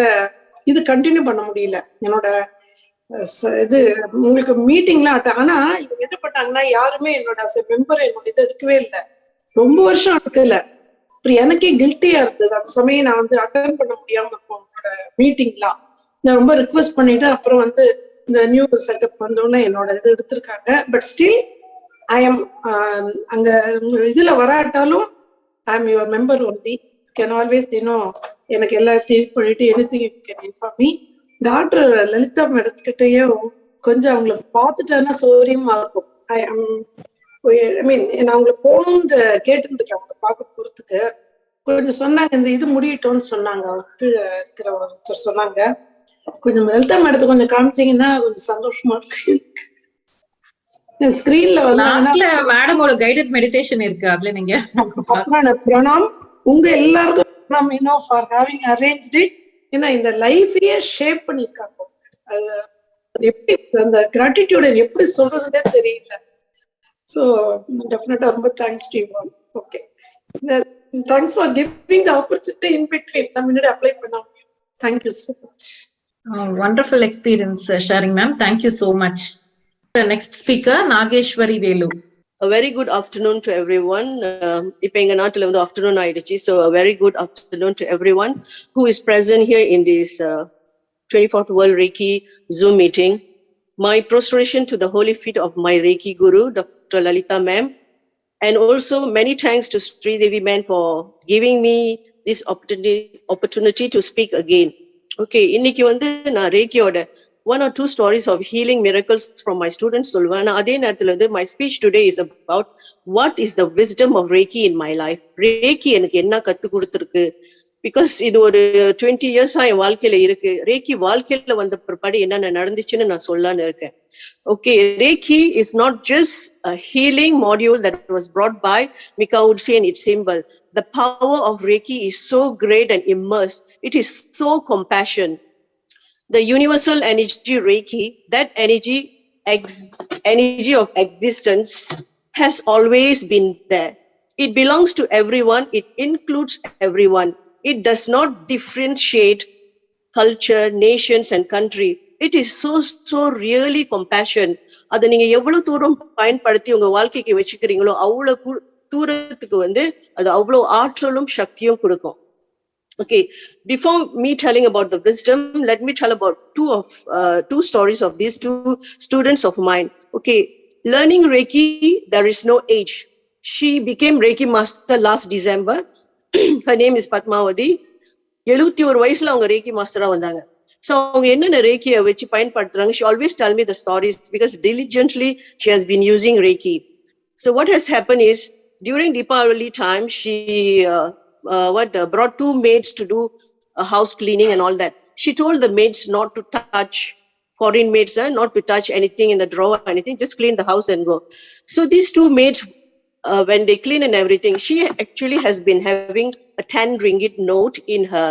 இது கண்டினியூ பண்ண முடியல. என்னோட இது உங்களுக்கு மீட்டிங்லாம் ஆனா இவங்க என்ன பண்ணாங்கன்னா யாருமே என்னோட மெம்பர் என்னோட இதை எடுக்கவே இல்லை. ரொம்ப வருஷம் எடுக்கல. அப்புறம் எனக்கே கில்ட்டியா இருந்தது. அந்த சமயம் நான் வந்து அட்டன் பண்ண முடியாம இருக்கும் உங்களோட மீட்டிங்லாம். நான் ரொம்ப ரிக்வெஸ்ட் பண்ணிட்டு அப்புறம் வந்து இந்த நியூ செட்டப் வந்தோடனே என்னோட இது எடுத்திருக்காங்க. பட் ஸ்டில் ஐ எம் அங்க இதுல வராட்டாலும் I am your member only. Can always எனக்கு எல்லாத்தையும் பண்ணிட்டு anything you can inform me. Doctor Lalitha மேடத்துக்கிட்டையும் கொஞ்சம் அவங்களை பார்த்துட்டேன்னா சௌரியமா இருக்கும். ஐ மீன் நான் அவங்களுக்கு போகணும்னு கேட்டுருக்கேன். அவங்க பார்க்க போறதுக்கு கொஞ்சம் சொன்னாங்க. இந்த இது முடியட்டோம்னு சொன்னாங்க. கீழே இருக்கிற ஒருத்தர் சொன்னாங்க, கொஞ்சம் லலிதா மேடத்தை கொஞ்சம் காமிச்சீங்கன்னா கொஞ்சம் சந்தோஷமா இருக்கு. ஸ்கிரீன்ல லாஸ்ட்ல மேடமோட கைடட் மெடிடேஷன் இருக்கு, அதுல நீங்க பிரணாம் உங்க எல்லாருக்கும் Pranam for having arranged it. ஏன்னா இந்த லைஃபையே ஷேப் பண்ணிருக்காங்க. அது எப்படி அந்த கிராட்டிடியூட எப்படி சொல்றதுன்னே தெரியல. ஸோ டெஃபினட்டா ரொம்ப thanks to you all. Okay, thanks for giving the opportunity in between. நான் முன்னாடி அப்ளை பண்ண. Thank you so much. Wonderful experience sharing, ma'am. Thank you so much. The next speaker, Nageshwari Velu. A very good afternoon to everyone. Ipo enga naatula vandu afternoon aiduchi, so a very good afternoon to everyone who is present here in this 24th World Reiki Zoom meeting. My prostration to the holy feet of my Reiki Guru, Dr. Lalita ma'am, and also many thanks to Sri Devi ma'am for giving me this opportunity to speak again. Okay, இன்னைக்கு வந்து நான் ரேக்கியோட 1 or 2 stories of healing miracles from my students சொல்லுவேன். அதே நேரத்துல வந்து my speech today is about what is the wisdom of Reiki in my life. ரேக்கி எனக்கு என்ன கத்து கொடுத்துருக்கு, பிகாஸ் இது ஒரு 20 years என் வாழ்க்கையில இருக்கு. ரேக்கி வாழ்க்கையில வந்த பிற்பாடு என்னென்ன நடந்துச்சுன்னு நான் சொல்லலான்னு இருக்கேன். Okay, Reiki is not just a healing module that was brought by Mika would say in its symbol. The power of Reiki is so great and immersed. It is so compassion. The universal energy Reiki, that energy energy of existence has always been there. It belongs to everyone. It includes everyone. It does not differentiate culture, nations and country. It is so really compassion. அதை நீங்க எவ்வளவு தூரம் பயன்படுத்தி உங்க வாழ்க்கைக்கு வச்சுக்கிறீங்களோ அவ்வளவு தூரத்துக்கு வந்து அது அவ்வளவு ஆற்றலும் சக்தியும் கொடுக்கும். Okay, before me telling about the wisdom, let me tell about two stories of these two students of mine. Okay, learning Reiki, there is no age. She became Reiki master last December. Her name is Padmavati. 71 வயசுல அவங்க Reiki மாஸ்டரா வந்தாங்க. So அவங்க என்னென்ன Reikiயை வச்சு பயன்படுத்துறாங்க, she always tell me the stories because diligently she has been using Reiki. So what has happened is during Deepavali time, she brought 2 maids to do a house cleaning and all that. She told the maids not to touch, foreign maids, not to touch anything in the drawer or anything, just clean the house and go. So these 2 maids, when they clean and everything, she actually has been having a 10 ringgit note in her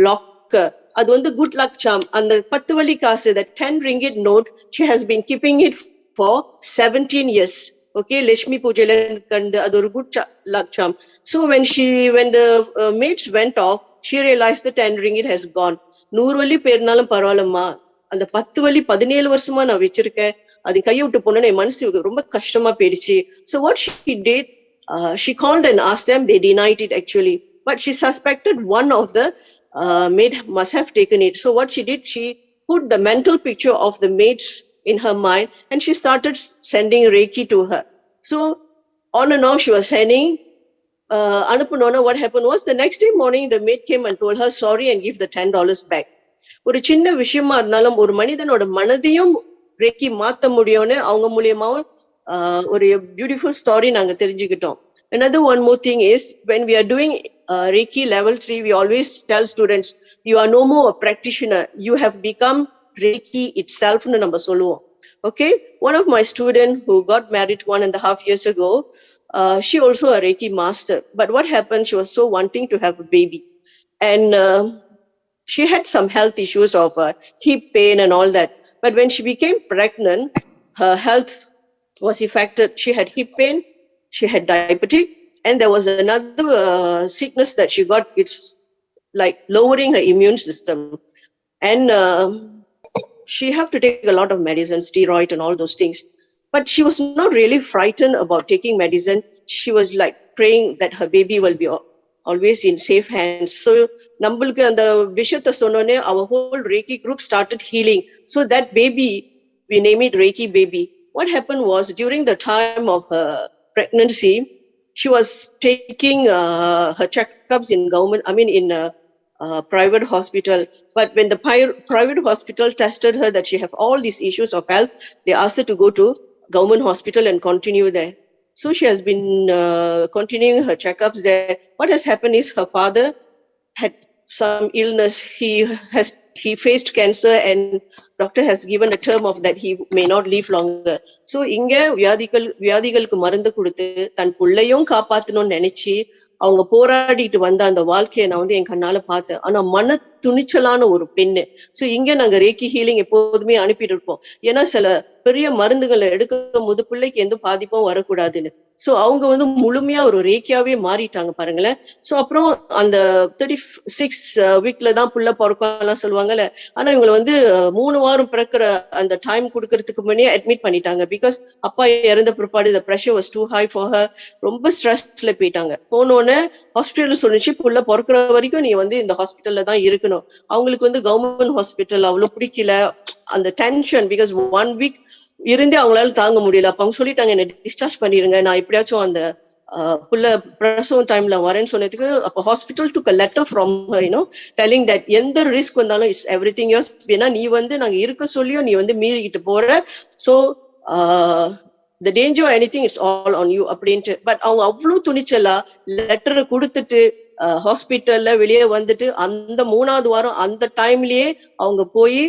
locker. அது வந்து good luck charm. அந்த 10 வலி காசு, that 10 ringgit note, she has been keeping it for 17 years. Okay, Lakshmi Poojaila kanda adu oru good luck charm. So when the maids went off, she realized the 10 ringgit has gone. 100 வலி பேர்னாலும் பரவாயில்லம்மா, அந்த 10 வலி 17 வருஷமா நான் வச்சிருக்கேன், அது கையை விட்டு போனா என் மனசுக்கு ரொம்ப கஷ்டமா போயிடுச்சு. So what she did, she called and asked them. They denied it actually, but she suspected one of the maid must have taken it. So what she did, she put the mental picture of the maids in her mind and she started sending Reiki to her. So on and off she was sending. Anupunona, what happened was the next day morning the maid came and told her sorry and give the $10 back. ஒரு சின்ன விஷயமா இருந்தாலும் ஒரு மனிதனோட மனதையும் Reiki மாத்த முடியும்னு அவங்க மூலியமாவும் ஒரு beautiful story நாங்க தெரிஞ்சுக்கிட்டோம். Another one more thing is when we are doing Reiki level 3, we always tell students, you are no more a practitioner, you have become Reiki itself nu நம்ம சொல்லுவோம். Okay, one of my students who got married 1.5 years ago, she also a Reiki master, but what happened, she was so wanting to have a baby and she had some health issues of hip pain and all that, but when she became pregnant, her health was affected. She had hip pain, she had diabetic, and there was another sickness that she got. It's like lowering her immune system, and she have to take a lot of medicine, steroid and all those things. But she was not really frightened about taking medicine. She was like praying that her baby will be always in safe hands. So நம்மளுக்கு அந்த விஷயத்தை சொன்னோனே our whole Reiki group started healing. So that baby, we name it Reiki baby. What happened was during the time of her pregnancy, she was taking her checkups in government, in private hospital. But when the private hospital tested her that she have all these issues of health, they asked her to go to government hospital and continue there. So she has been continuing her checkups there. What has happened is her father had some illness. He faced cancer and doctor has given a term of that he may not live longer. So இங்க வியாதிகளுக்கு மருந்து கொடுத்து தன் பிள்ளையும் காப்பாத்தணும்னு நினைச்சு அவங்க போராடிட்டு வந்த அந்த வாழ்க்கையை நான் வந்து என் கண்ணால பார்த்தேன். ஆனா மன துணிச்சலான ஒரு பெண்ணு. சோ இங்க நாங்க ரேக்கி ஹீலிங் எப்போதுமே அனுப்பிட்டு இருப்போம். ஏன்னா சில பெரிய மருந்துகளை எடுக்கும் போது பிள்ளைக்கு எந்த பாதிப்பும் வரக்கூடாதுன்னு. சோ அவங்க வந்து முழுமையா ஒரு ரேக்கியாவே மாறிட்டாங்க பாருங்களேன். சோ அப்புறம் அந்த 36 வீக்ல தான் புள்ள பிறக்கும் எல்லாம் சொல்லுவாங்கல்ல. ஆனா இவங்களை வந்து 3 வாரம் பிறக்கிற அந்த டைம் கொடுக்கறதுக்கு முன்னே அட்மிட் பண்ணிட்டாங்க. பிகாஸ் அப்பா இறந்த பிற்பாடு the pressure was too high for her. ரொம்ப ஸ்ட்ரெஸ்ல போயிட்டாங்க. போனோன்னு ஹாஸ்பிட்டல் சொல்லிச்சு புள்ள பிறக்கிற வரைக்கும் நீ வந்து இந்த ஹாஸ்பிட்டல்ல தான் இருக்கணும். அவங்களுக்கு வந்து கவர்மெண்ட் ஹாஸ்பிட்டல் அவ்வளவு பிடிக்கல. அந்த டென்ஷன் பிகாஸ் 1 வீக் இருந்தே அவங்களால தாங்க முடியல. அப்ப அவங்க சொல்லிட்டாங்க என்ன டிஸ்சார்ஜ் பண்ணிருங்க, நான் எப்படியாச்சும் அந்த புள்ள பிரசவம் டைம்ல வரேன்னு சொன்னதுக்கு அப்ப hospital took a letter from her, telling that எந்த ரிஸ்க் வந்தாலும் இட்ஸ் எவ்ரிதிங் யோர்ஸ். ஏன்னா நீ வந்து நாங்க இருக்க சொல்லியும் நீ வந்து மீறிக்கிட்டு போற. So the danger or anything is all on you அப்படின்ட்டு. பட் அவங்க அவ்வளவு துணிச்சலா லெட்டரை கொடுத்துட்டு ஹாஸ்பிட்டல்ல வெளியே வந்துட்டு அந்த 3வது வாரம் அந்த டைம்லயே அவங்க போய்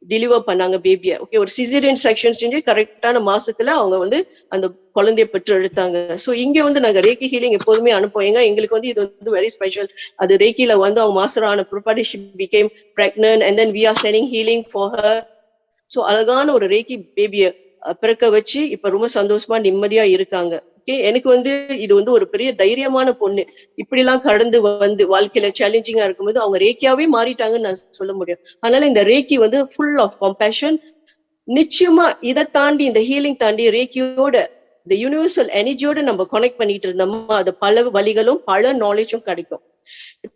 டெலிவர் பண்ணாங்க பேபிய. ஓகே, ஒரு சிசேரியன் செக்ஷன் செஞ்சு கரெக்டான மாசத்துல அவங்க வந்து அந்த குழந்தைய பெற்று எடுத்தாங்க. சோ இங்க வந்து நாங்க ரேக்கி ஹீலிங் எப்போதுமே அனுப்புவோம். எங்களுக்கு வந்து இது வந்து வெரி ஸ்பெஷல். அது ரேக்கில வந்து அவங்க மாஸ்டர் ஆன பிற்பாடு she became pregnant and then we are sending healing for her. So அழகான ஒரு ரேக்கி பேபிய பிறக்க வச்சு இப்ப ரொம்ப சந்தோஷமா நிம்மதியா இருக்காங்க. ஓகே, எனக்கு வந்து இது வந்து ஒரு பெரிய தைரியமான பொண்ணு. இப்படி எல்லாம் கடந்து வந்து வாழ்க்கையில சேலஞ்சிங்கா இருக்கும்போது அவங்க ரேக்கியாவே மாறிட்டாங்கன்னு நான் சொல்ல முடியும். அதனால இந்த ரேக்கி வந்து ஃபுல் ஆஃப் கம்பேஷன். நிச்சயமா இதை தாண்டி இந்த ஹீலிங் தாண்டி ரேக்கியோட இந்த யூனிவர்சல் எனர்ஜியோட நம்ம கனெக்ட் பண்ணிட்டு இருந்தோமா அது பல வழிகளும் பல நாலேஜும் கிடைக்கும்.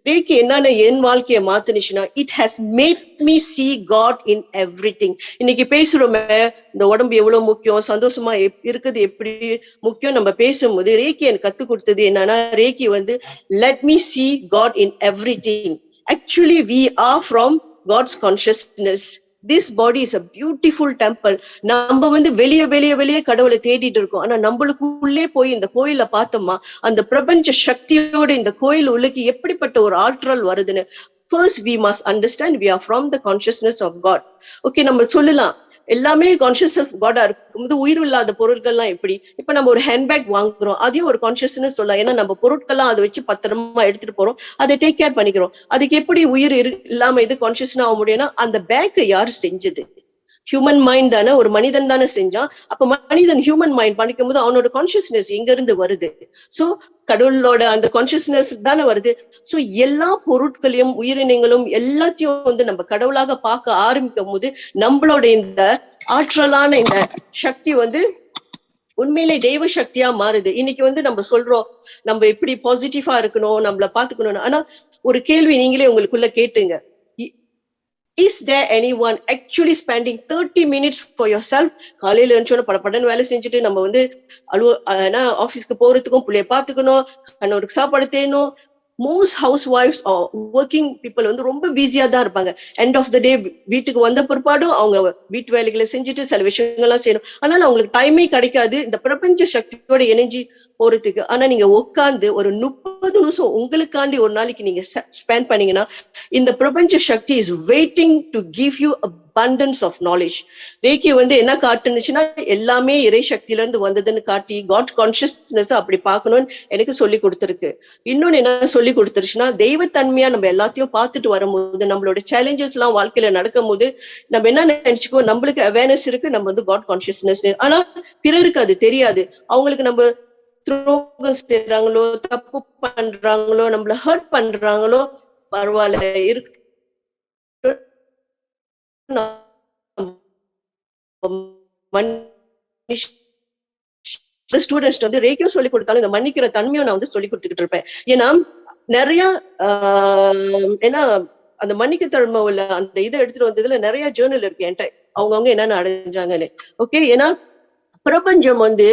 ரேக்கி என்னன்னு என் வாழ்க்கையை மாத்துனுச்சுன்னா it has made me see God in everything. இன்னைக்கு பேசுறோமே இந்த உடம்பு எவ்வளவு முக்கியம், சந்தோஷமா இருக்குது எப்படி முக்கியம் நம்ம பேசும்போது ரேக்கி எனக்கு கத்து கொடுத்தது என்னன்னா, ரேக்கி வந்து let me see God in everything. Actually we are from God's consciousness. This body is a beautiful temple. நம்ம வந்து வெளியே வெளியே வெளியே கடவுளை தேடிட்டு இருக்கோம். ஆனா நம்மளுக்குள்ளே போய் இந்த கோயில பார்த்தோமா அந்த பிரபஞ்ச சக்தியோட இந்த கோயில் உள்ளுக்கு எப்படிப்பட்ட ஒரு ஆற்றல் வருதுன்னு first we must understand we are from the consciousness of God. Okay, நம்ம சொல்லலாம் எல்லாமே கான்சியஸ் ஆஃப் காடா இருக்கும்போது உயிர் இல்லாத பொருட்கள்லாம் எப்படி, இப்ப நம்ம ஒரு ஹேண்ட்பேக் வாங்குறோம் அதையும் ஒரு கான்சியஸ்னஸ் சொல்லலாம். ஏன்னா நம்ம பொருட்கள்லாம் அதை வச்சு பத்திரமா எடுத்துட்டு போறோம், அதை டேக் கேர் பண்ணிக்கிறோம். அதுக்கு எப்படி உயிர் இல்லாம இது கான்சியஸ்னா ஆக முடியும்னா அந்த பேக்கை யாரு செஞ்சது? ஹியூமன் மைண்ட் தானே, ஒரு மனிதன் தானே செஞ்சான். அப்ப மனிதன் ஹியூமன் மைண்ட் பண்ணிக்கும் போது அவனோட கான்சியஸ்னஸ் எங்க இருந்து வருது? சோ கடவுளோட அந்த கான்சியஸ்னஸ் தானே வருது. சோ எல்லா பொருட்களையும் உயிரினங்களும் எல்லாத்தையும் வந்து நம்ம கடவுளாக பார்க்க ஆரம்பிக்கும் போது நம்மளோட இந்த ஆற்றலான இந்த சக்தி வந்து உண்மையிலே தெய்வ சக்தியா மாறுது. இன்னைக்கு வந்து நம்ம சொல்றோம் நம்ம எப்படி பாசிட்டிவா இருக்கணும், நம்மள பாத்துக்கணும்னு. ஆனா ஒரு கேள்வி நீங்களே உங்களுக்குள்ள கேட்டுங்க, is there anyone actually spending 30 minutes for yourself? காலையில எழுந்தோட படப்படன்னு வேலை செஞ்சுட்டு நம்ம வந்து ஆபீஸ்க்கு போறதுக்கும் பிள்ளைய பாத்துக்கணும், கண்ணோருக்கு சாப்பாடு தேணும். மோஸ்ட் ஹவுஸ் ஒய்ஃப்ஸ் ஒர்க்கிங் பீப்புள் வந்து ரொம்ப பிஸியா தான் இருப்பாங்க. எண்ட் ஆஃப் த டே வீட்டுக்கு வந்த பிற்பாடும் அவங்க வீட்டு வேலைகளை செஞ்சுட்டு சில விஷயங்கள்லாம் செய்யணும். அதனால அவங்களுக்கு டைமே கிடைக்காது இந்த பிரபஞ்ச சக்தியோட எனர்ஜி போறதுக்கு. ஆனா நீங்க உட்கார்ந்து ஒரு 30 நிமிஷம் உங்களுக்காண்டி ஒரு நாளைக்கு நீங்க ஸ்பெண்ட் பண்ணீங்கன்னா இந்த பிரபஞ்ச சக்தி is waiting to give you abundance of knowledge. Reiki வந்து என்ன காட்டுனுச்சுன்னா எல்லாமே இறை சக்தியில இருந்து வந்ததுன்னு காட்டி காட் கான்சியஸ்னஸ் அப்படி பார்க்கணும்னு எனக்கு சொல்லி கொடுத்துருக்கு. இன்னொன்னு என்ன சொல்லி கொடுத்துருச்சுன்னா தெய்வத்தன்மையா நம்ம எல்லாத்தையும் பார்த்துட்டு வரும்போது நம்மளோட சேலஞ்சஸ் எல்லாம் வாழ்க்கையில நடக்கும் போது நம்ம என்ன நினைச்சுக்கோ, நம்மளுக்கு அவேர்னஸ் இருக்கு, நம்ம வந்து காட் கான்சியஸ்னஸ். ஆனா பிறருக்கு அது தெரியாது. அவங்களுக்கு நம்ம துரோகம் செய்யறாங்களோ தப்பு பண்றாங்களோ நம்மள ஹர்ட் பண்றாங்களோ பரவாயில்ல இருக்கு, ஸ்டூடெண்ட்ஸ் வந்து ரேக்கியும் சொல்லி கொடுத்தாலும் இந்த மன்னிக்கிற தன்மையும் நான் வந்து சொல்லி கொடுத்துக்கிட்டு இருப்பேன். ஏன்னா நிறைய ஏன்னா அந்த மன்னிக்க தன்மை உள்ள அந்த இதை எடுத்துட்டு வந்ததுல நிறைய ஜேர்னல் இருக்கு என்கிட்ட, அவங்கவுங்க என்னென்ன அடைஞ்சாங்கன்னு. ஓகே, ஏன்னா பிரபஞ்சம் வந்து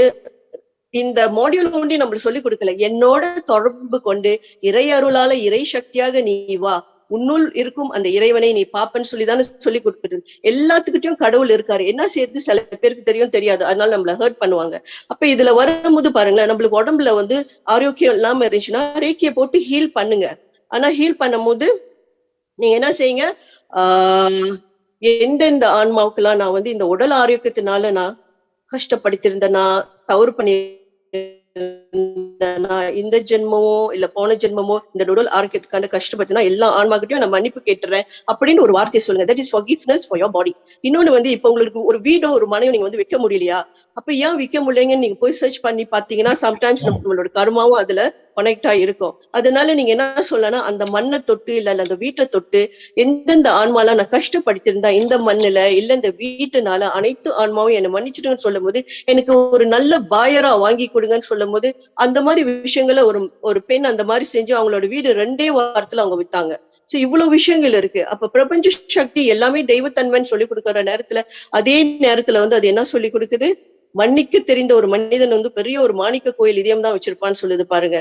இந்த மாடியூல் ஒண்டி நம்மளுக்கு சொல்லி கொடுக்கல, என்னோட தொடர்பு கொண்டு இறை அருளால இறை சக்தியாக நீ வா, உன்னுள் இருக்கும் அந்த இறைவனை நீ பாப்பன்னு சொல்லிதானே சொல்லி கொடுக்குறது. எல்லாத்துக்கிட்டையும் கடவுள் இருக்காரு. என்ன செய்யறது சில பேருக்கு தெரியும் தெரியாது, அதனால நம்மள ஹர்ட் பண்ணுவாங்க. அப்ப இதுல வரும்போது பாருங்களேன், நம்மளுக்கு உடம்புல வந்து ஆரோக்கியம் இல்லாம இருந்துச்சுன்னா ரேக்கிய போட்டு ஹீல் பண்ணுங்க. ஆனா ஹீல் பண்ணும் போது நீங்க என்ன செய்யுங்க, எந்தெந்த ஆன்மாவுக்கெல்லாம் நான் வந்து இந்த உடல் ஆரோக்கியத்தினால நான் கஷ்டப்படுத்திருந்தேனா, தவறு பண்ணி இந்த ஜென்மமோ இல்ல போன ஜென்மமோ இந்த உடல் ஆரோக்கியத்துக்கான கஷ்டப்பட்டுனா எல்லா ஆன்மாக்கிட்டையும் நான் மன்னிப்பு கேட்டுறேன் அப்படின்னு ஒரு வார்த்தையை சொல்லுங்க. That is forgiveness for your body. இன்னொன்னு வந்து இப்ப உங்களுக்கு ஒரு வீடோ ஒரு மனையோ நீங்க வந்து விற்க முடியலையா, அப்ப ஏன் விற்க முடியலைங்கன்னு நீங்க போய் சர்ச் பண்ணி பாத்தீங்கன்னா சம்டைம்ஸ் நம்மளோட கர்மாவும் அதுல கனெக்ட் ஆயிருக்கும். அதனால நீங்க என்ன சொல்லலாம், அந்த மண்ணை தொட்டு இல்ல அந்த வீட்டை தொட்டு எந்தெந்த ஆன்மாலாம் நான் கஷ்டப்படுத்திருந்தா இந்த மண்ணுல இல்ல இந்த வீட்டுனால அனைத்து ஆன்மாவும் என்னை மன்னிச்சுட்டுன்னு சொல்லும் போது எனக்கு ஒரு நல்ல பாயரா வாங்கி கொடுங்கன்னு சொல்லும் போது அந்த மாதிரி விஷயங்களை ஒரு பெண் அந்த மாதிரி செஞ்சு அவங்களோட வீடு 2 வாரத்துல அவங்க வித்தாங்க. சோ இவ்வளவு விஷயங்கள் இருக்கு. அப்ப பிரபஞ்ச சக்தி எல்லாமே தெய்வத்தன்மைன்னு சொல்லி கொடுக்குற நேரத்துல அதே நேரத்துல வந்து அது என்ன சொல்லி கொடுக்குது, மன்னிக்க தெரிந்த ஒரு மனிதன் வந்து பெரிய ஒரு மாணிக்க கோயில் இதயம் தான் வச்சிருப்பான்னு சொல்லுது பாருங்க.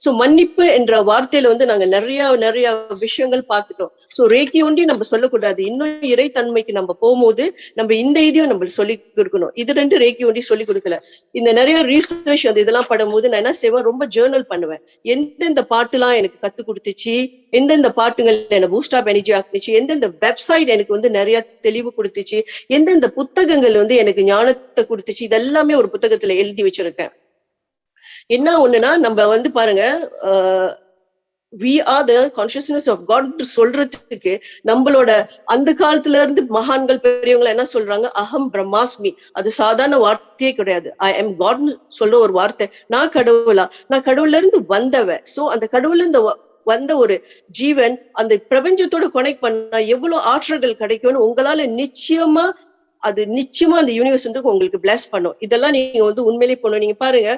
சோ மன்னிப்பு என்ற வார்த்தையில வந்து நாங்க நிறைய விஷயங்கள் பார்த்துட்டோம். சோ ரேக்கி ஒண்டி நம்ம சொல்லக்கூடாது, இன்னும் இறைத்தன்மைக்கு நம்ம போகும்போது நம்ம இந்த இதையும் நம்ம சொல்லி கொடுக்கணும். இது 2 ரேக்கி ஒண்டி சொல்லி கொடுக்கல. இந்த நிறைய ரீசர்ச் அந்த இதெல்லாம் படும்போது நான் என்ன செய்வேன், ரொம்ப ஜேர்னல் பண்ணுவேன். எந்தெந்த பாட்டுலாம் எனக்கு கத்து கொடுத்துச்சு, எந்தெந்த பாட்டுகள் எனக்கு பூஸ்ட் ஆப் எனர்ஜி ஆக்குச்சு, எந்தெந்த வெப்சைட் எனக்கு வந்து நிறைய தெளிவு கொடுத்துச்சு, எந்தெந்த புத்தகங்கள் வந்து எனக்கு ஞானத்தை கொடுத்துச்சு, இதெல்லாமே ஒரு புத்தகத்துல எழுதி வச்சிருக்கேன். என்ன ஒண்ணுன்னா நம்ம வந்து பாருங்க, we are the consciousness of God சொல்றதுக்கு நம்மளோட அந்த காலத்துல இருந்து மகான்கள் பெரியவங்க என்ன சொல்றாங்க, அகம் பிரம்மாஸ்மி. அது சாதாரண வார்த்தையே கிடையாது. ஐ எம் காட் சொல்ற ஒரு வார்த்தை. நான் கடவுளா, நான் கடவுள்ல இருந்து வந்தவன். சோ அந்த கடவுள்ல இருந்து வந்த ஒரு ஜீவன் அந்த பிரபஞ்சத்தோட கனெக்ட் பண்ணா எவ்வளவு ஆற்றல்கள் கிடைக்கும்னு உங்களால நிச்சயமா அந்த யூனிவர்ஸ் வந்து உங்களுக்கு பிளஸ் பண்ணும். இதெல்லாம் நீங்க வந்து உண்மையிலே பண்ணணும். நீங்க பாருங்க,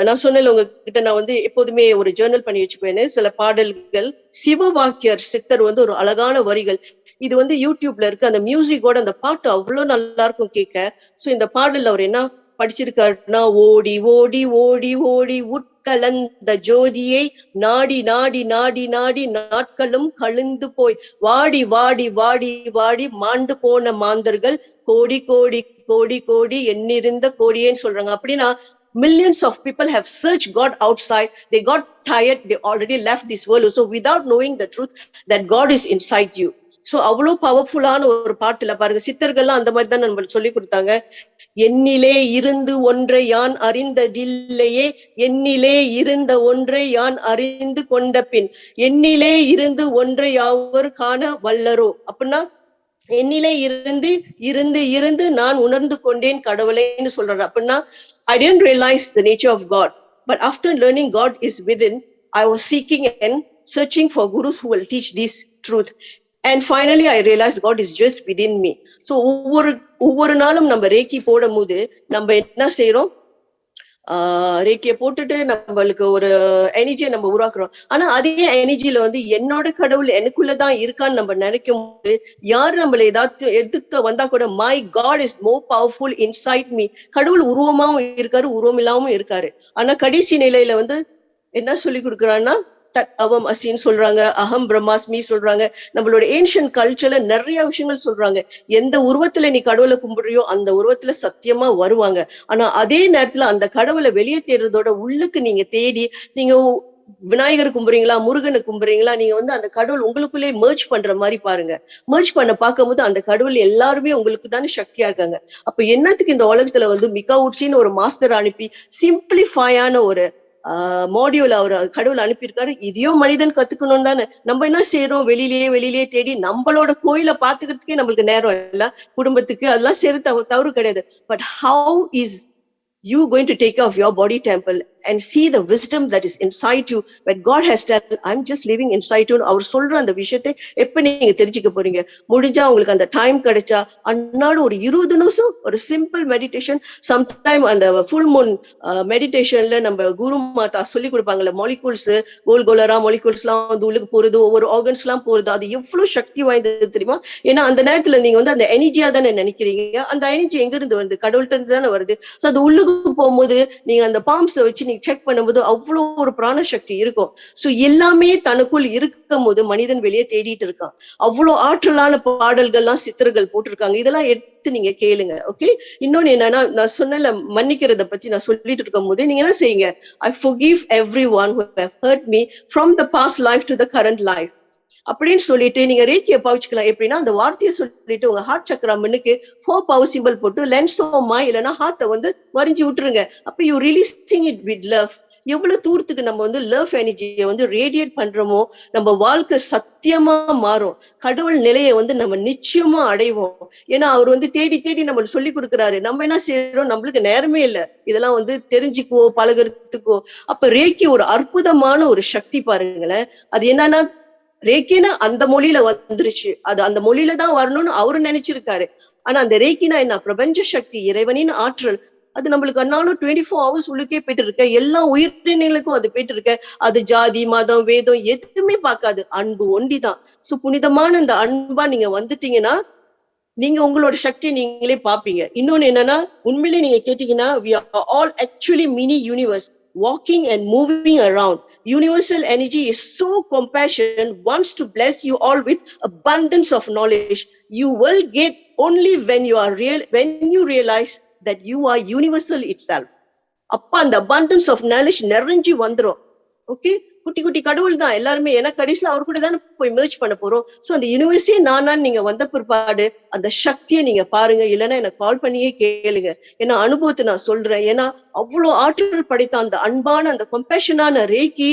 நான் சொன்னேன் உங்ககிட்ட, நான் வந்து எப்போதுமே ஒரு ஜேர்னல் பண்ணி வச்சுக்குவேன்னு. சில பாடல்கள் சிவவாக்கியர் சித்தர் வந்து ஒரு அழகான வரிகள், இது வந்து யூடியூப்ல இருக்கு. அந்த மியூசிக்கோட அந்த பாட்டு அவ்வளவு நல்லா இருக்கும் கேட்க. சோ இந்த பாடல்ல அவர் என்ன படிச்சிருக்காருன்னா, ஓடி ஓடி ஓடி ஓடி உட்கலந்த ஜோதியை நாடி நாடி நாடி நாடி நாட்களும் கழிந்து போய் வாடி வாடி வாடி வாடி மாண்டு போன மாந்தர்கள் கோடி கோடி கோடி கோடி எண்ணிருந்த கோடியேன்னு சொல்றாங்க. அப்படின்னா millions of people have searched God outside. They got tired. They already left this world. So without knowing the truth that God is inside you. So அவ்வளவு பவர்ஃபுல்லான ஒரு பாட்டுல பாருங்க, சித்தர்கள்லாம் அந்த மாதிரி தான் நம்மளுக்கு சொல்லி கொடுத்தாங்க. என்னிலே இருந்து ஒன்றை யான் அறிந்ததில்லையே, என்னிலே இருந்த ஒன்றை யான் அறிந்து கொண்ட பின் என்னிலே இருந்து ஒன்றை யாவர் காண வல்லரோ. அப்படின்னா என்னிலே இருந்து இருந்து இருந்து நான் உணர்ந்து கொண்டேன் கடவுளைன்னு சொல்றாரு. அப்படின்னா I didn't realize the nature of God, but after learning God is within, I was seeking and searching for gurus who will teach this truth. And finally I realized God is just within me. So ஒவ்வொரு நாளும் நம்ம ரேக்கி போடும் போது நம்ம என்ன செய்யறோம், ரேக்கிய போட்டுட்டு நம்மளுக்கு ஒரு எனர்ஜியை நம்ம உருவாக்குறோம். ஆனா அதே எனர்ஜியில வந்து என்னோட கடவுள் எனக்குள்ளதான் இருக்கான்னு நம்ம நினைக்கும் போது, யாரு நம்மள ஏதாவது எடுத்துக்க வந்தா கூட, my God is more powerful inside me. கடவுள் உருவமாவும் இருக்காரு, உருவம் இல்லாமவும் இருக்காரு. ஆனா கடைசி நிலையில வந்து என்ன சொல்லி கொடுக்குறான்னா, தத் அவம் அசின்னு சொல்றாங்க, அகம் பிரம்மாஸ்மி சொல்றாங்க. நம்மளோட ஏன்ஷியன்ட் கல்ச்சர்ல நிறைய விஷயங்கள் சொல்றாங்க. எந்த உருவத்துல நீ கடவுளை கும்பிடுறியோ அந்த உருவத்துல சத்தியமா வருவாங்க. ஆனா அதே நேரத்துல அந்த கடவுளை வெளியே தேடுறதோட உள்ளுக்கு நீங்க தேடி, நீங்க விநாயகர் கும்புறீங்களா, முருகனை கும்புறீங்களா, நீங்க வந்து அந்த கடவுள் உங்களுக்குள்ளே மெர்ஜ் பண்ற மாதிரி பாருங்க. மெர்ஜ் பண்ண பார்க்கும்போது அந்த கடவுள் எல்லாருமே உங்களுக்கு தானே சக்தியா இருக்காங்க. அப்ப என்னத்துக்கு இந்த உலகத்துல வந்து மிகா உட்சின்னு ஒரு மாஸ்டர் அனுப்பி சிம்பிளிஃபையான ஒரு மாடியூல் அவர் கடவுள் அனுப்பியிருக்காரு. இதையும் மனிதன் கத்துக்கணும் தானே. நம்ம என்ன செய்யறோம், வெளியிலேயே தேடி நம்மளோட கோயிலை பாத்துக்கிறதுக்கே நம்மளுக்கு நேரம் இல்ல, குடும்பத்துக்கு அதெல்லாம் செய்யறது தவறு கிடையாது. But how is you going to take care of your body temple and see the wisdom that is inside you, when God has said I'm just living inside you. அவர் சொல்ற அந்த விஷயத்தை எப்ப நீங்க தெரிஞ்சுக்க போறீங்க? முடிஞ்சா உங்களுக்கு அந்த டைம் கிடைச்சா அன்னாடு ஒரு 20 நிமிஷம் ஒரு சிம்பிள் மெடிடேஷன், சம்டைம் அந்த ஃபுல் மூன் மெடிடேஷன்ல நம்ம குரு மாதா சொல்லி கொடுப்பாங்கல்ல, மாலிகூல்ஸ் கோல்கோலரா மாலிகூல்ஸ் எல்லாம் வந்து உள்ளுக்கு போறது, ஒவ்வொரு ஆர்கன்ஸ் எல்லாம் போறது, அது எவ்வளவு சக்தி வாய்ந்தது தெரியுமா? ஏன்னா அந்த நேரத்துல நீங்க வந்து அந்த எனர்ஜியா தானே நினைக்கிறீங்க. அந்த எனர்ஜி எங்க இருந்து வருது? கடவுள்கிட்ட இருந்து தானே வருது. சோ அது உள்ளுக்கு போகும்போது நீங்க அந்த பாம்ஸ்ல வச்சு நீங்க செக் பண்ணும்போது அவ்வளவு ஒரு பிராண சக்தி இருக்கும். சோ எல்லாமே தனக்குள் இருக்கும் போது மனிதன் வெளியே தேடிட்டு இருக்கான். அவ்வளவு ஆற்றலான பாடல்கள்லாம் சித்தர்கள் போட்டிருக்காங்க. இதெல்லாம் எடுத்து நீங்க கேளுங்க. ஓகே, இன்னொன்னு என்னன்னா, நான் சொன்னல மன்னிக்கிறத பத்தி நான் சொல்லிட்டு இருக்கும் போது நீங்க என்ன செய்யுங்க, I forgive everyone who have hurt me from the past life to the current life அப்படின்னு சொல்லிட்டு நீங்க ரேக்கிய பாவிச்சுக்கலாம். எப்படின்னா அந்த வார்த்தையை சொல்லிட்டு உங்க ஹார்ட் சக்கரா மண்ணுக்கு 4 பவர் சிம்பிள் போட்டு லென்ஸோமா இல்லைன்னா ஹார்ட்டை வந்து வரிஞ்சு விட்டுருங்க. அப்ப you releasing it with love. எவ்வளவு தூரத்துக்கு நம்ம வந்து லவ் எனர்ஜியை வந்து ரேடியேட் பண்றோமோ நம்ம வாழ்க்கை சத்தியமா மாறும். கடவுள் நிலையை வந்து நம்ம நிச்சயமா அடைவோம். ஏன்னா அவர் வந்து தேடி தேடி நம்மளுக்கு சொல்லி கொடுக்குறாரு. நம்ம என்ன செய்யறோம், நம்மளுக்கு நேரமே இல்லை இதெல்லாம் வந்து தெரிஞ்சுக்கோ பழகிறதுக்கோ. அப்ப ரேக்கி ஒரு அற்புதமான ஒரு சக்தி பாருங்களேன். அது என்னன்னா, ரேக்கினா அந்த மொழியில வந்துருச்சு, அது அந்த மொழியில தான் வரணும்னு அவரு நினைச்சிருக்காரு. ஆனா அந்த ரேக்கினா என்ன, பிரபஞ்ச சக்தி, இறைவனின் ஆற்றல். அது நம்மளுக்கு அன்னாலும் 24 hours உள்ளுக்கே போயிட்டு இருக்க. எல்லா உயிரினங்களுக்கும் அது போயிட்டு இருக்க. அது ஜாதி மதம் வேதம் எதுவுமே பார்க்காது, அன்பு ஒண்டிதான். சோ புனிதமான இந்த அன்பா நீங்க வந்துட்டீங்கன்னா நீங்க உங்களோட சக்தியை நீங்களே பாப்பீங்க. இன்னொன்னு என்னன்னா, உண்மையிலே நீங்க கேட்டீங்கன்னா, we are all actually mini universe walking and moving around. Universal energy is so compassionate, wants to bless you all with abundance of knowledge. You will get only when you realize that you are universal itself. அப்ப அந்த abundance of knowledge நிறைஞ்சு வந்துரும். Okay, குட்டி குட்டி கடவுள் தான் எல்லாருமே. ஏன்னா கடைசியில அவர் கூட தானே போய் மெர்ஜ் பண்ண போறோம். சோ அந்த யூனிவர்ஸே நானான்னு நீங்க வந்த பிற்பாடு அந்த சக்தியை நீங்க பாருங்க. இல்லைன்னா எனக்கு கால் பண்ணியே கேளுங்க. ஏன்னா அனுபவத்தை நான் சொல்றேன். ஏன்னா அவ்வளவு ஆற்றல் படைத்த அந்த அன்பான அந்த கம்பேஷனான ரேக்கி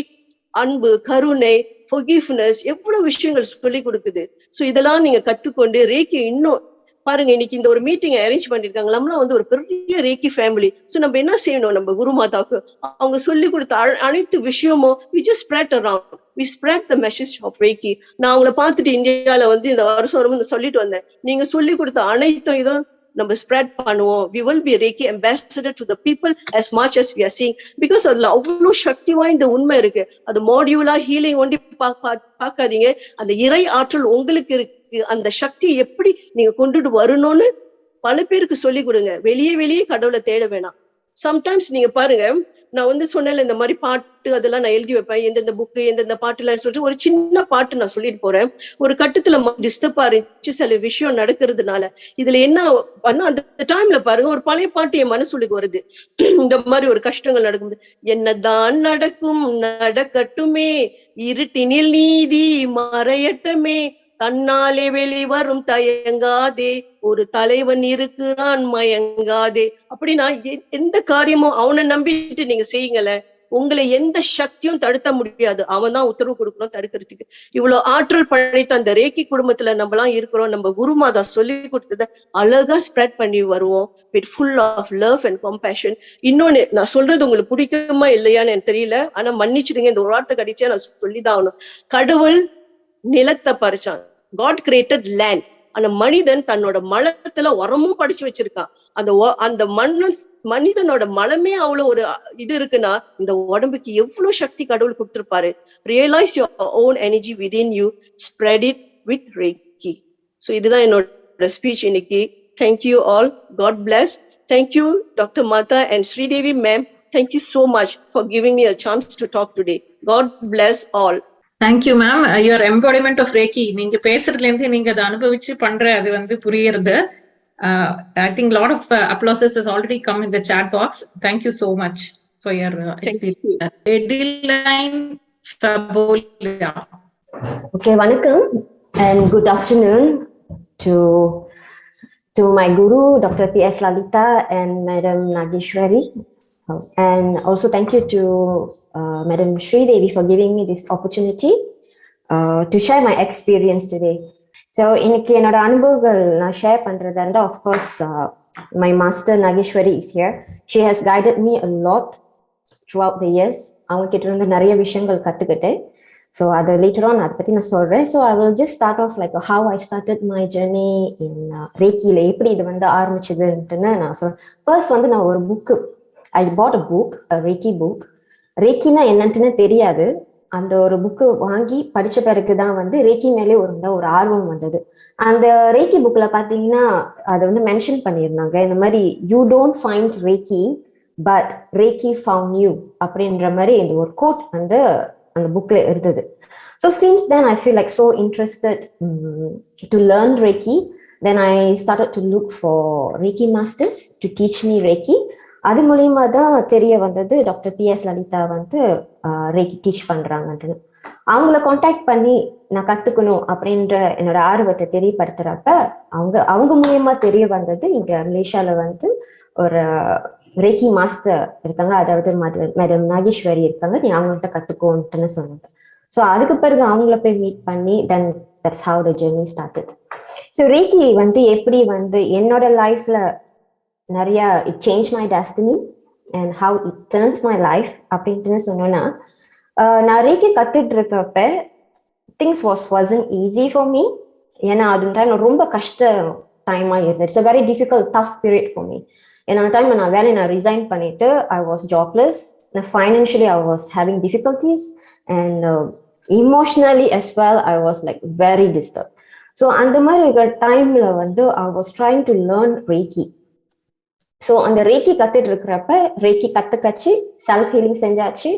அன்பு, கருணை, forgiveness, எவ்வளவு விஷயங்கள் சொல்லி கொடுக்குது. சோ இதெல்லாம் நீங்க கத்துக்கொண்டு ரேக்கி இன்னும் பாருங்க. இன்னைக்கு இந்த ஒரு மீட்டிங் அரேஞ்ச் பண்ணிருக்காங்க. நம்மளாம் வந்து ஒரு பெரிய ரேக்கி ஃபேமிலி. சோ நம்ம என்ன செய்யணும்? நம்ம குரு மாதாவுக்கு அவங்க சொல்லி கொடுத்த அனைத்து விஷயமும் we just spread around, we spread the message of Reiki. நான் அவங்கள பார்த்துட்டு இந்தியால வந்து இந்த வருஷம் சொல்லிட்டு வந்தேன். நீங்க சொல்லி கொடுத்த அனைத்தும் இதுவும் நம்ம ஸ்ப்ரெட் பண்ணுவோம். we will be Reiki ambassador to the people as much as we are seeing, because அதுல அவ்வளவு சக்தி வாய்ந்த உண்மை இருக்கு. அது மாடியூலா ஹீலிங் ஒண்டி பார்க்காதீங்க. அந்த இறை ஆற்றல் உங்களுக்கு இருக்கு. அந்த சக்தியை எப்படி நீங்க கொண்டுட்டு வரணும்னு பல பேருக்கு சொல்லி கொடுங்க. வெளியே கடவுளை தேட வேணாம். சம்டைம்ஸ் நீங்க பாருங்க, நான் வந்து சொன்னேன்ல இந்த மாதிரி பாட்டு அதெல்லாம் நான் எழுதி வைப்பேன். எந்தெந்த புக்கு எந்தெந்த பாட்டுலாம் சொல்லிட்டு ஒரு சின்ன பாட்டு நான் சொல்லிட்டு போறேன். ஒரு கட்டத்துல டிஸ்டர்பா இருந்துச்சு சில விஷயம் நடக்கிறதுனால. இதுல என்ன பண்ணா அந்த டைம்ல பாருங்க ஒரு பழைய பாட்டு என் மனசுக்கு வருது. இந்த மாதிரி ஒரு கஷ்டங்கள் நடக்குது. என்னதான் நடக்கும் நடக்கட்டுமே, இருட்டினில் நீதி மறையட்டுமே, தன்னாலே வெளிவரும் தயங்காதே, ஒரு தலைவன் இருக்கிறான் மயங்காதே. அப்படின்னா எந்த காரியமும் அவனை நம்பிட்டு நீங்க செய்யுங்கள, உங்களை எந்த சக்தியும் தடுத்த முடியாது. அவன் தான் உத்தரவு கொடுக்கணும் தடுக்கிறதுக்கு. இவ்வளவு ஆற்றல் படைத்த அந்த ரேக்கி குடும்பத்துல நம்மலாம் இருக்கிறோம். நம்ம குருமாதா சொல்லி கொடுத்தத அழகா ஸ்ப்ரெட் பண்ணி வருவோம் with full of love and compassion. இன்னொன்னு நான் சொல்றது உங்களுக்கு பிடிக்குமா இல்லையான்னு எனக்கு தெரியல, ஆனா மன்னிச்சிடுங்க, இந்த ஒரு வார்த்தை கடிச்சா நான் சொல்லிதான் ஆகணும். கடவுள் நிலத்தை பறிச்சான். God created land. அந்த மனிதன் தன்னோட மலத்துல உரமும் படிச்சு வச்சிருக்கான். அந்த மனிதனோட மலமே அவ்வளவு ஒரு இது இருக்குன்னா இந்த உடம்புக்கு எவ்வளவு சக்தி கடவுள் கொடுத்திருப்பாரு. Realise your own energy within you, spread it with Reiki. So இதுதான் என்னோட ஸ்பீச் இன்னைக்கு. Thank you all. God bless. Thank you doctor Matha and Sridevi ma'am. Thank you so much for giving me a chance to talk today. God bless all. Thank you, ma'am. Your embodiment of Reiki. நீங்க பேசுறதுல இருந்து நீங்க அதை அனுபவிச்சு பண்ற அது வந்து புரியுறது. I think a lot of applauses has already come in the chat box. Thank you so much for your experience. Edeline Fabolia. Okay, vanakkam and good afternoon to my guru Dr. P.S. Lalita and Madam Nageshwari, and also thank you to Madam Sridevi for giving me this opportunity to share my experience today. So இன்னைக்கு என்னோட அனுபவங்கள் நான் share பண்றதா இருந்தா, of course my master Nageshwari is here. She has guided me a lot throughout the years. அவங்க கிட்ட இருந்து நிறைய விஷயங்கள் கத்துக்கிட்டேன். So அதை later on அதை பத்தி நான் சொல்றேன். So I will just start off like how I started my journey in Reiki. எப்படி இது வந்து ஆரம்பிச்சதுன்னு நான் சொல்றேன். ஃபர்ஸ்ட் வந்து நான் ஒரு book, I bought a book, a Reiki book. ரேக்கினா என்னன்ட்டுன்னு தெரியாது. அந்த ஒரு புக்கு வாங்கி படிச்ச பிறகுதான் வந்து ரேக்கி மேலே ஒரு ஆர்வம் வந்தது. அந்த ரேக்கி புக்ல பாத்தீங்கன்னா அதை வந்து மென்ஷன் பண்ணியிருந்தாங்க, இந்த மாதிரி you don't find Reiki but Reiki found you அப்படின்ற மாதிரி இந்த ஒரு கோட் வந்து அந்த புக்ல இருந்தது. So since then I feel like so interested to learn Reiki. Then I started to look for Reiki masters to teach me Reiki. அது மூலியமா தான் தெரிய வந்தது டாக்டர் P.S. லலிதா வந்து ரேக்கி டீச் பண்றாங்கன்னு. அவங்கள கான்டாக்ட் பண்ணி நான் கத்துக்கணும் அப்படின்ற என்னோட ஆர்வத்தை தெரியப்படுத்துறப்ப அவங்க மூலியமா தெரிய வந்தது இங்க மலேசியால வந்து ஒரு ரேக்கி மாஸ்டர் இருக்காங்க, அதாவது மேடம் நாகேஸ்வரி இருக்காங்க, நீ அவங்கள்ட்ட கத்துக்கோன்ட்டுன்னு சொன்னாங்க. ஸோ அதுக்கு பிறகு அவங்கள போய் மீட் பண்ணி then that's how the journey started. So Reiki வந்து எப்படி வந்து என்னோட லைஃப்ல நிறைய it change my destiny and how it turned my life அப்படின்ட்டுன்னு சொன்னோன்னா, நான் ரேக்கி கத்துட்டு இருக்கப்ப things wasn't easy for me. ஏன்னா அது டைம் ரொம்ப கஷ்ட டைமா இருந்தது. It's a very difficult tough period for me. ஏன்னா அந்த டைம் நான் வேலையை நான் ரிசைன் பண்ணிட்டு I was jobless. Financially I was having difficulties and emotionally as well I was like very disturbed. So அந்த மாதிரி இருக்கிற டைம்ல வந்து I was trying to learn Reiki. So அந்த ரேக்கி கத்துட்டு இருக்கிறப்ப ரேக்கி கத்துக்கச்சு செல்ஃப் ஹீலிங் செஞ்சாச்சு.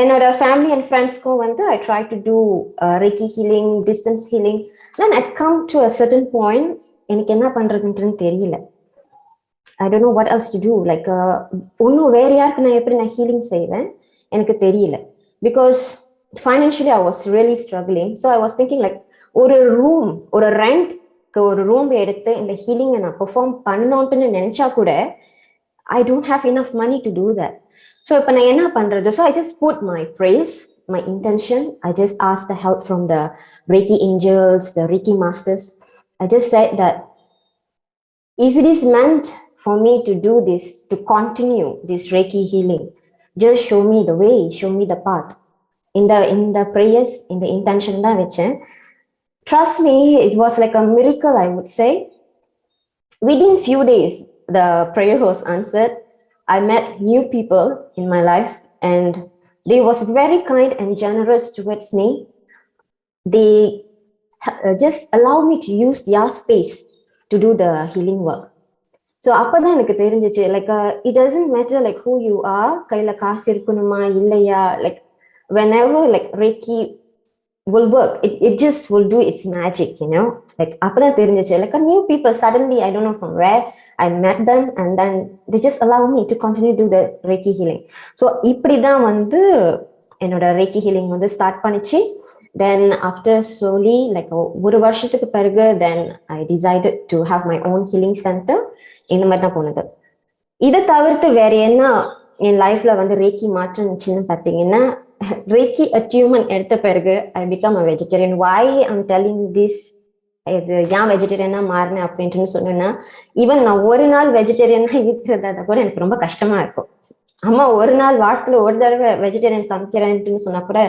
என்னோட ஃபேமிலி அண்ட் ஃப்ரெண்ட்ஸ்க்கும் வந்து I try to do Reiki healing, distance healing. Then I come to a certain point, எனக்கு என்ன பண்றதுன்ட்டுன்னு தெரியல. I don't know what else to do. Like ஒன்றும் வேற யாருக்கு நான் எப்படி நான் ஹீலிங் செய்வேன் எனக்கு தெரியல. Because financially I was really struggling. So I was thinking like ஒரு ரூம், ஒரு ரெண்ட் ஒரு ரூம் எடுத்து இந்த ஹீலிங்கை நான் பெர்ஃபார்ம் பண்ணணும்னு நினைச்சா கூட I don't have enough money to do that. So இப்ப நான் என்ன பண்றது? So I just put my praise, my intention. I just asked the help from the Reiki angels, the Reiki masters. I just said that if it is meant for me to do this, to continue this Reiki healing, just show me the way, show me the path. In the prayers, in the intention தான் வச்சேன். Trust me, it was like a miracle, I would say. Within few days, the prayer was answered. I met new people in my life and they was very kind and generous towards me. They just allow me to use their space to do the healing work. So அப்பதான் எனக்கு தெரிஞ்சிச்சு, like it doesn't matter like who you are, கையில காசு இருக்கணுமா இல்லையா, like whenever like Reiki will work, it just will do its magic, you know. Like அப்பதான் தெரிஞ்சிச்சு, like a new people suddenly, I don't know from where I met them and then they just allow me to continue to do the Reiki healing. So இப்படிதான் வந்து என்னோட Reiki healing வந்து start பண்ணிச்சு. Then after slowly like ஒரு வருஷத்துக்கு பிறகு then I decided to have my own healing center. இந்த மாதிரி தான் போனது. இதை தவிர்த்து வேற என்ன என் லைஃப்ல வந்து Reiki மாற்றுச்சுன்னு பார்த்தீங்கன்னா, Reiki achievement எடுத்த பிறகு I become a vegetarian. Why I'm telling this, இது ஏன் வெஜிடேரியனா மாறினேன் அப்படின்ட்டு சொன்னேன்னா, ஈவன் நான் ஒரு நாள் வெஜிடேரியனா இருக்கிறதா கூட எனக்கு ரொம்ப கஷ்டமா இருக்கும். அம்மா ஒரு நாள் வாரத்துல ஒரு தடவை வெஜிடேரியன் சமைக்கிறேன்ட்டு சொன்னா கூட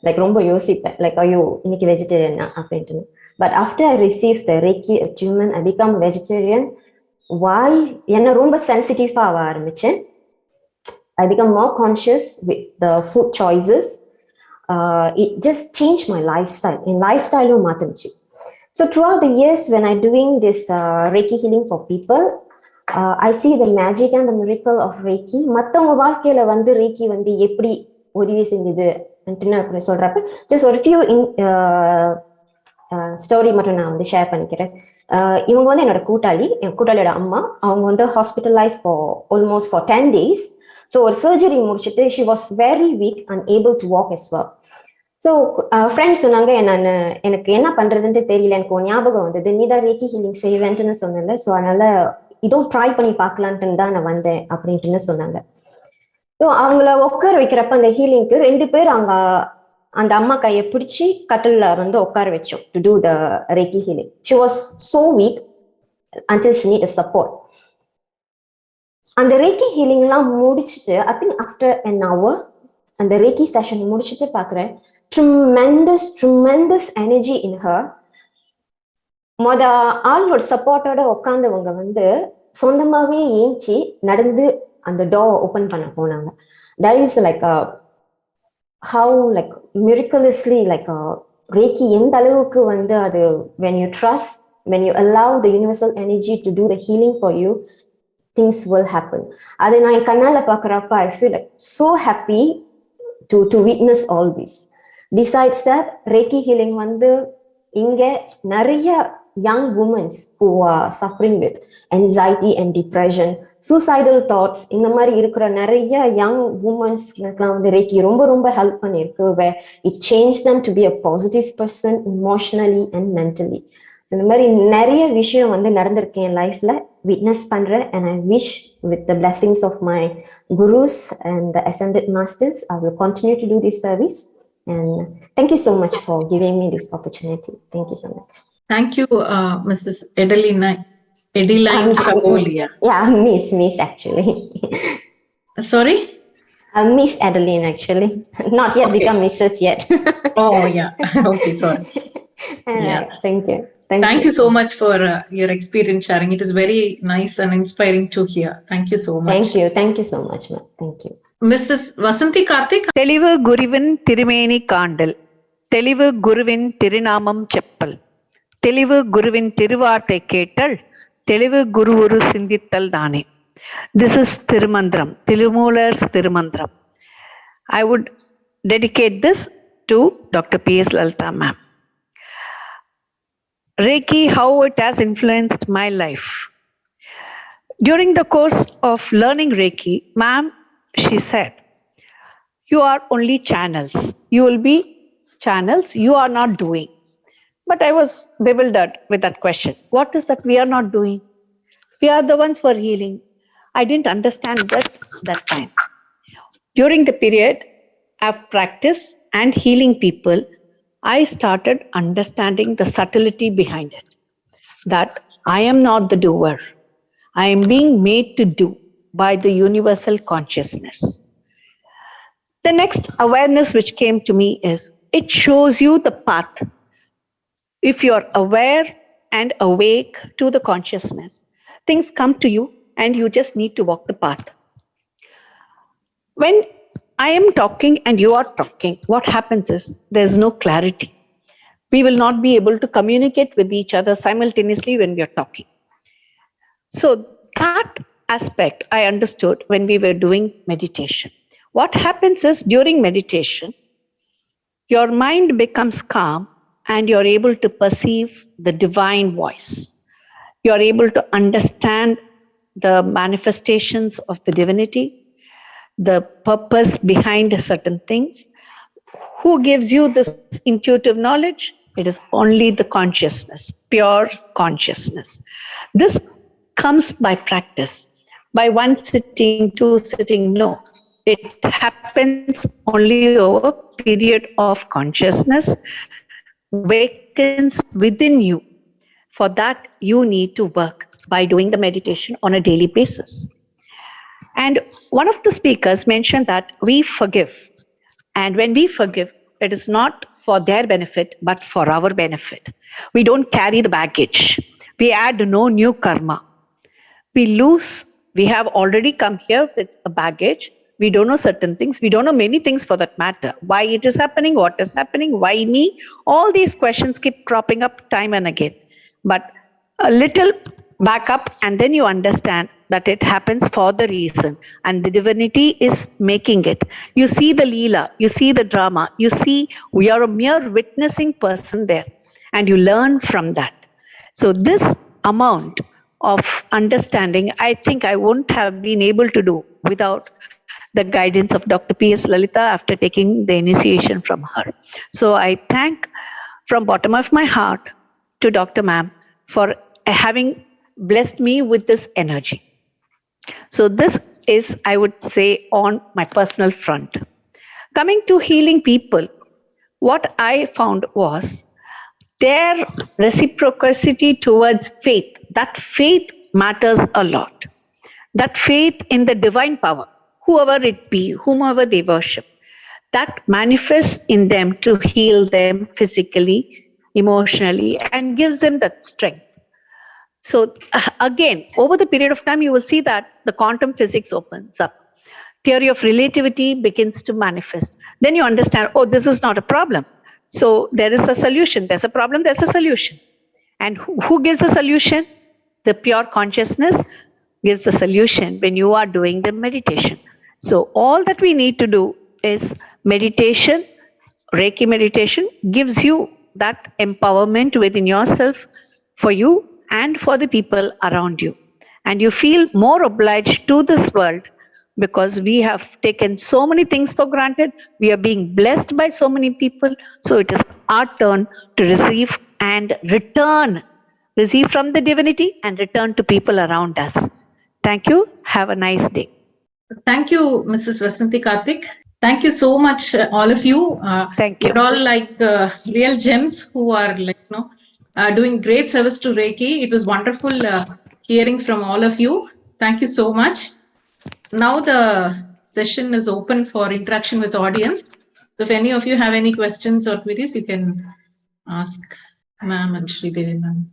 லைக் ரொம்ப யோசிப்பேன், லைக் ஐயோ இன்னைக்கு வெஜிடேரியனா அப்படின்ட்டு. But after I receive the Reiki achievement, I become vegetarian. Why? என்ன ரொம்ப சென்சிட்டிவா ஆக ஆரம்பிச்சேன். I become more conscious with the food choices. It just changed my lifestyle. In lifestyle மாத்துச்சு. So throughout the years when I'm doing this Reiki healing for people, I see the magic and the miracle of Reiki. மத்தவங்க வாழ்க்கையில வந்து Reiki வந்து எப்படி உதவி செஞ்சது அப்படி சொல்றப்ப just ஒரு few ஸ்டோரி மட்டும் நான் வந்து ஷேர் பண்ணிக்கிறேன். இவங்க வந்து என்னோட கூட்டாளியோட அம்மா. அவங்க வந்து hospitalise almost for 10 days. So ஒரு சர்ஜரி முடிச்சுட்டு she was very weak and able to walk as well. So friends சொன்னாங்க, எனக்கு என்ன பண்றதுன்னு தெரியல, எனக்கு ஒரு ஞாபகம் வந்தது, நீ தான் Reiki ஹீலிங் செய்வேன்ட்டுன்னு சொன்னல, ஸோ அதனால இதுவும் ட்ரை பண்ணி பார்க்கலான்ட்டு தான் நான் வந்தேன் அப்படின்ட்டுன்னு சொன்னாங்க. ஸோ அவங்கள உட்கார வைக்கிறப்ப அந்த ஹீலிங்க்கு 2 பேர் அவங்க அந்த அம்மா கையை பிடிச்சி கட்டில வந்து உட்கார வச்சோம் to do the Reiki healing. She was so weak until she need a support. அந்த Reiki healingலாம் முடிச்சுட்டு I think after an hour அந்த Reiki session முடிச்சுட்டு பார்க்குறேன், tremendous energy in her. ஆளோட சப்போர்ட்டோட உட்காந்தவங்க வந்து சொந்தமாவே ஏஞ்சி நடந்து அந்த டோர் ஓபன் பண்ண போனாங்க. That is like how like miraculously like Reiki எந்த அளவுக்கு வந்து அது when you trust, when you allow the universal energy to do the healing for you, things will happen. அதை நான் என் கண்ணால பார்க்குறப்ப I feel like so happy to witness all this. Besides that, Reiki healing வந்து இங்க நிறைய young women who are suffering with anxiety and depression, suicidal thoughts, இந்த மாதிரி இருக்கிற நிறைய young women வந்து Reiki ரொம்ப ஹெல்ப் பண்ணிருக்கு, where it changed them to be a positive person emotionally and mentally. இந்த மாதிரி நிறைய விஷயம் வந்து நடந்திருக்கு என் லைஃப்ல, விட்னஸ் பண்றேன். and I wish with the blessings of my gurus and the ascended masters, I will continue to do this service. And thank you so much for giving me this opportunity. Thank you so much. Thank you, Mrs. Adeline Sabolia. Yeah, Miss actually. Sorry? Miss Adeline actually. Not yet Okay. become Mrs. yet. Oh, yeah. Okay, sorry. Yeah. Thank you. Thank you so much for your experience sharing. It is very nice and inspiring to hear. Thank you so much. Thank you so much, ma'am. Thank you. Mrs. Vasanthi Karthik. தெளிவு குருவின் திருமேனி காண்டல், தெளிவு குருவின் திருநாமம் செப்பல், தெளிவு குருவின் திருவார்த்தை கேட்டல், தெளிவு குரு ஒரு சிந்தித்தல் தானே. This is Tirumandram, Tirumoolar's Tirumandram. I would dedicate this to Dr. P.S. Lalita ma'am. Reiki, how it has influenced my life. During the course of learning Reiki, ma'am, she said, you are only channels. You will be channels. You are not doing. But I was bewildered with that question. What is that we are not doing? We are the ones who are healing. I didn't understand that time. During the period of practice and healing people, I started understanding the subtlety behind it. That I am not the doer. I am being made to do by the universal consciousness. The next awareness which came to me is, it shows you the path. If you're aware and awake to the consciousness, things come to you and you just need to walk the path. When I am talking and you are talking, what happens is there's no clarity. We will not be able to communicate with each other simultaneously when we are talking. So that aspect I understood when we were doing meditation. What happens is during meditation, your mind becomes calm and you're able to perceive the divine voice. You're able to understand the manifestations of the divinity, the purpose behind certain things. Who gives you this intuitive knowledge? It is only the consciousness, pure consciousness. This comes by practice, by one sitting, two sitting, no. It happens only over a period of consciousness, wakens within you. For that, you need to work by doing the meditation on a daily basis. And one of the speakers mentioned that we forgive. And when we forgive, it is not for their benefit, but for our benefit. We don't carry the baggage. We add no new karma. We have already come here with a baggage. We don't know certain things. We don't know many things for that matter. Why it is happening, what is happening, why me? All these questions keep cropping up time and again. But a little back up and then you understand that it happens for the reason and the divinity is making it. You see the leela, you see the drama, you see we are a mere witnessing person there and you learn from that. So this amount of understanding, I think I wouldn't have been able to do without the guidance of Dr. P.S. Lalita after taking the initiation from her. So I thank from bottom of my heart to Dr. Ma'am for having blessed me with this energy. So this is, I would say, on my personal front. Coming to healing people, what I found was their reciprocity towards faith. That faith matters a lot. That faith in the divine power, whoever it be, whomever they worship, that manifests in them to heal them physically, emotionally, and gives them that strength. So again, over the period of time, you will see that the quantum physics opens up. Theory of relativity begins to manifest. Then you understand, oh, this is not a problem. So there is a solution. There's a problem, there's a solution. And who gives the solution? The pure consciousness gives the solution when you are doing the meditation. So all that we need to do is meditation. Reiki meditation gives you that empowerment within yourself for you and for the people around you. And you feel more obliged to this world because we have taken so many things for granted. We are being blessed by so many people. So it is our turn to receive and return. Receive from the divinity and return to people around us. Thank you. Have a nice day. Thank you, Mrs. Vasanthi Karthik. Thank you so much, all of you. Thank you. You're all like real gems who are like, doing great service to Reiki. It was wonderful hearing from all of you. Thank you so much. Now the session is open for interaction with the audience. So if any of you have any questions or queries, you can ask Ma'am and Sridevi Ma'am.